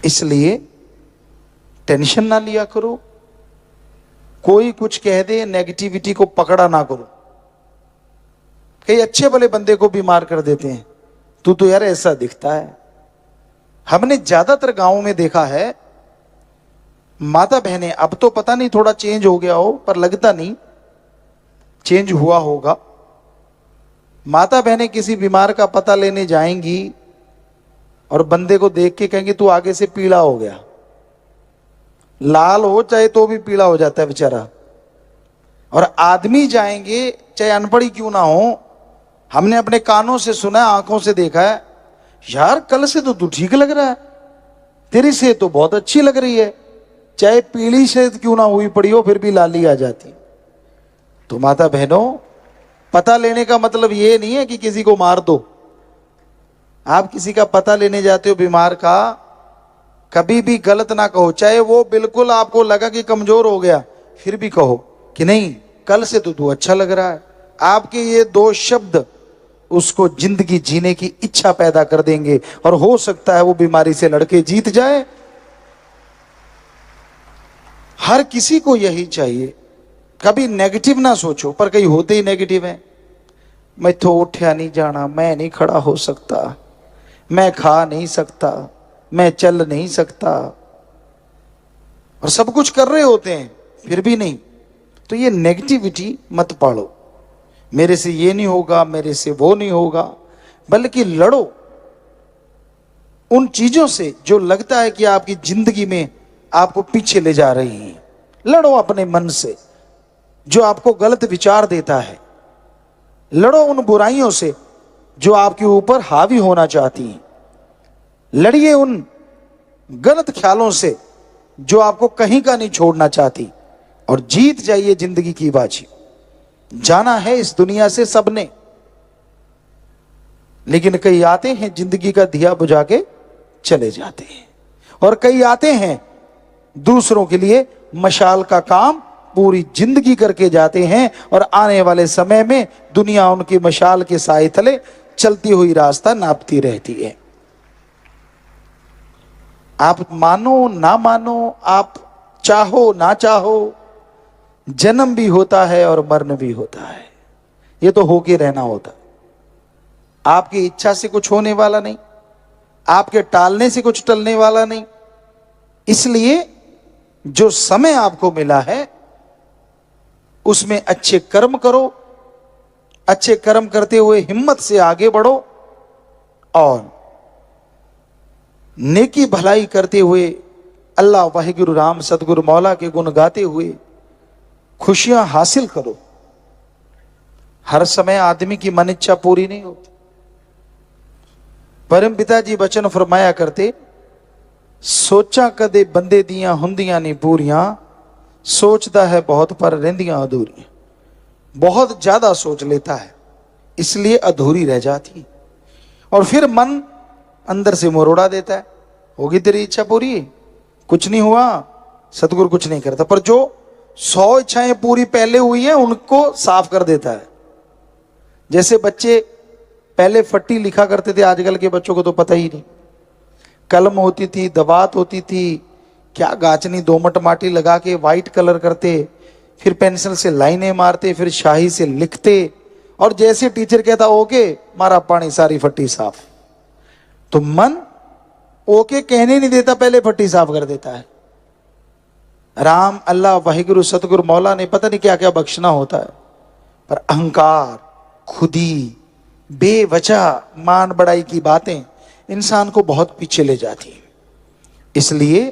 इसलिए टेंशन ना लिया करो, कोई कुछ कह दे नेगेटिविटी को पकड़ा ना करो। कई अच्छे भले बंदे को बीमार कर देते हैं, तू तो यार ऐसा दिखता है। हमने ज्यादातर गांवों में देखा है, माता बहनें, अब तो पता नहीं थोड़ा चेंज हो गया हो, पर लगता नहीं चेंज हुआ होगा। माता बहनें किसी बीमार का पता लेने जाएंगी और बंदे को देख के कहेंगे तू आगे से पीला हो गया, लाल हो चाहे तो भी पीला हो जाता है बेचारा। और आदमी जाएंगे चाहे अनपढ़ी क्यों ना हो, हमने अपने कानों से सुना है, आंखों से देखा है, यार कल से तो तू ठीक लग रहा है, तेरी सेहत तो बहुत अच्छी लग रही है, चाहे पीली सेहत क्यों ना हुई पड़ी हो फिर भी लाली आ जाती। तो माता बहनों, पता लेने का मतलब ये नहीं है कि किसी को मार दो। आप किसी का पता लेने जाते हो बीमार का, कभी भी गलत ना कहो, चाहे वो बिल्कुल आपको लगा कि कमजोर हो गया, फिर भी कहो कि नहीं कल से तो तू अच्छा लग रहा है। आपके ये दो शब्द उसको जिंदगी जीने की इच्छा पैदा कर देंगे और हो सकता है वो बीमारी से लड़के जीत जाए। हर किसी को यही चाहिए, कभी नेगेटिव ना सोचो, पर कहीं होते ही नेगेटिव है। मैं तो उठा नहीं जाना, मैं नहीं खड़ा हो सकता, मैं खा नहीं सकता, मैं चल नहीं सकता, और सब कुछ कर रहे होते हैं फिर भी नहीं। तो ये नेगेटिविटी मत पालो, मेरे से ये नहीं होगा, मेरे से वो नहीं होगा, बल्कि लड़ो उन चीजों से जो लगता है कि आपकी जिंदगी में आपको पीछे ले जा रही हैं। लड़ो अपने मन से जो आपको गलत विचार देता है, लड़ो उन बुराइयों से जो आपके ऊपर हावी होना चाहती हैं, लड़िए उन गलत ख्यालों से जो आपको कहीं का नहीं छोड़ना चाहती, और जीत जाइए जिंदगी की बाजी। जाना है इस दुनिया से सबने, लेकिन कई आते हैं जिंदगी का दिया बुझा के चले जाते हैं, और कई आते हैं दूसरों के लिए मशाल का काम पूरी जिंदगी करके जाते हैं, और आने वाले समय में दुनिया उनकी मशाल के साए तले चलती हुई रास्ता नापती रहती है। आप मानो ना मानो, आप चाहो ना चाहो, जन्म भी होता है और मरण भी होता है, ये तो होके रहना होता है। आपकी इच्छा से कुछ होने वाला नहीं, आपके टालने से कुछ टलने वाला नहीं। इसलिए जो समय आपको मिला है उसमें अच्छे कर्म करो, अच्छे कर्म करते हुए हिम्मत से आगे बढ़ो, और नेकी भलाई करते हुए अल्लाह वाहिगुरु राम सतगुरु मौला के गुण गाते हुए खुशियां हासिल करो। हर समय आदमी की मन इच्छा पूरी नहीं होती। परम पिताजी वचन फरमाया करते, सोचा कदे बंदे दियां हुंदियां नहीं पूरियां, सोचता है बहुत पर रहंदियां अधूरियां। बहुत ज्यादा सोच लेता है इसलिए अधूरी रह जाती, और फिर मन अंदर से मरोड़ा देता है, होगी तेरी इच्छा पूरी, कुछ नहीं हुआ, सतगुरु कुछ नहीं करता। पर जो 100 इच्छाएं पूरी पहले हुई हैं उनको साफ कर देता है। जैसे बच्चे पहले फट्टी लिखा करते थे, आजकल के बच्चों को तो पता ही नहीं। कलम होती थी, दवात होती थी, क्या गाचनी दोमट माटी लगा के वाइट कलर करते, फिर पेंसिल से लाइनें मारते, फिर शाही से लिखते, और जैसे टीचर कहता ओके मारा पानी, सारी फट्टी साफ। तो मन ओके कहने नहीं देता, पहले फट्टी साफ कर देता है। राम अल्लाह वाहिगुरु सतगुरु मौला ने पता नहीं क्या क्या बख्शना होता है, पर अहंकार, खुदी, बेवजह मान बढ़ाई की बातें इंसान को बहुत पीछे ले जाती हैं। इसलिए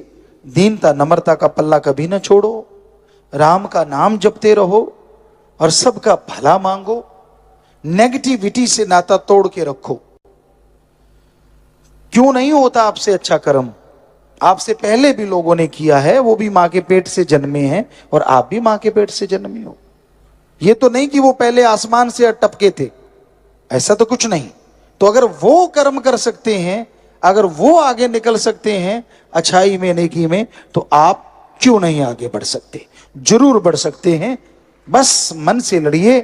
दीनता नम्रता का पल्ला कभी ना छोड़ो, राम का नाम जपते रहो और सबका भला मांगो। नेगेटिविटी से नाता तोड़ के रखो। क्यों नहीं होता आपसे अच्छा कर्म? आपसे पहले भी लोगों ने किया है, वो भी मां के पेट से जन्मे हैं और आप भी मां के पेट से जन्मे हो। ये तो नहीं कि वो पहले आसमान से टपके थे, ऐसा तो कुछ नहीं। तो अगर वो कर्म कर सकते हैं, अगर वो आगे निकल सकते हैं अच्छाई में, नेकी में, तो आप क्यों नहीं आगे बढ़ सकते? जरूर बढ़ सकते हैं। बस मन से लड़िए,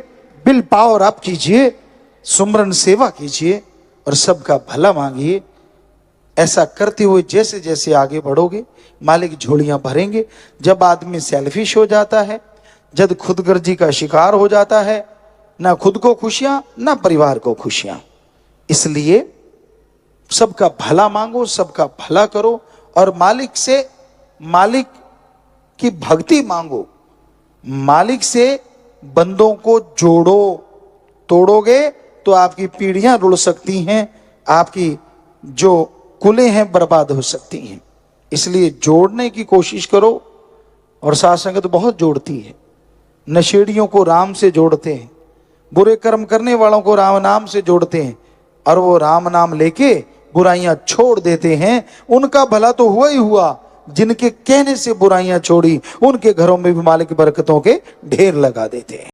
विल पावर अप कीजिए, सुमरन सेवा कीजिए और सबका भला मांगिए। ऐसा करते हुए जैसे जैसे आगे बढ़ोगे मालिक झोलियां भरेंगे। जब आदमी सेल्फिश हो जाता है, जब खुदगर्जी का शिकार हो जाता है, ना खुद को खुशियां ना परिवार को खुशियां। इसलिए सबका भला मांगो, सबका भला करो और मालिक से, मालिक की भक्ति मांगो, मालिक से बंदों को जोड़ो। तोड़ोगे तो आपकी पीढ़ियां रुड़ सकती हैं, आपकी जो कुलें हैं बर्बाद हो सकती हैं। इसलिए जोड़ने की कोशिश करो। और साथ संगत बहुत जोड़ती है। नशेड़ियों को राम से जोड़ते हैं, बुरे कर्म करने वालों को राम नाम से जोड़ते हैं, और वो राम नाम लेके बुराइयां छोड़ देते हैं। उनका भला तो हुआ ही हुआ, जिनके कहने से बुराइयां छोड़ी उनके घरों में भी मालिक बरकतों के ढेर लगा देते हैं।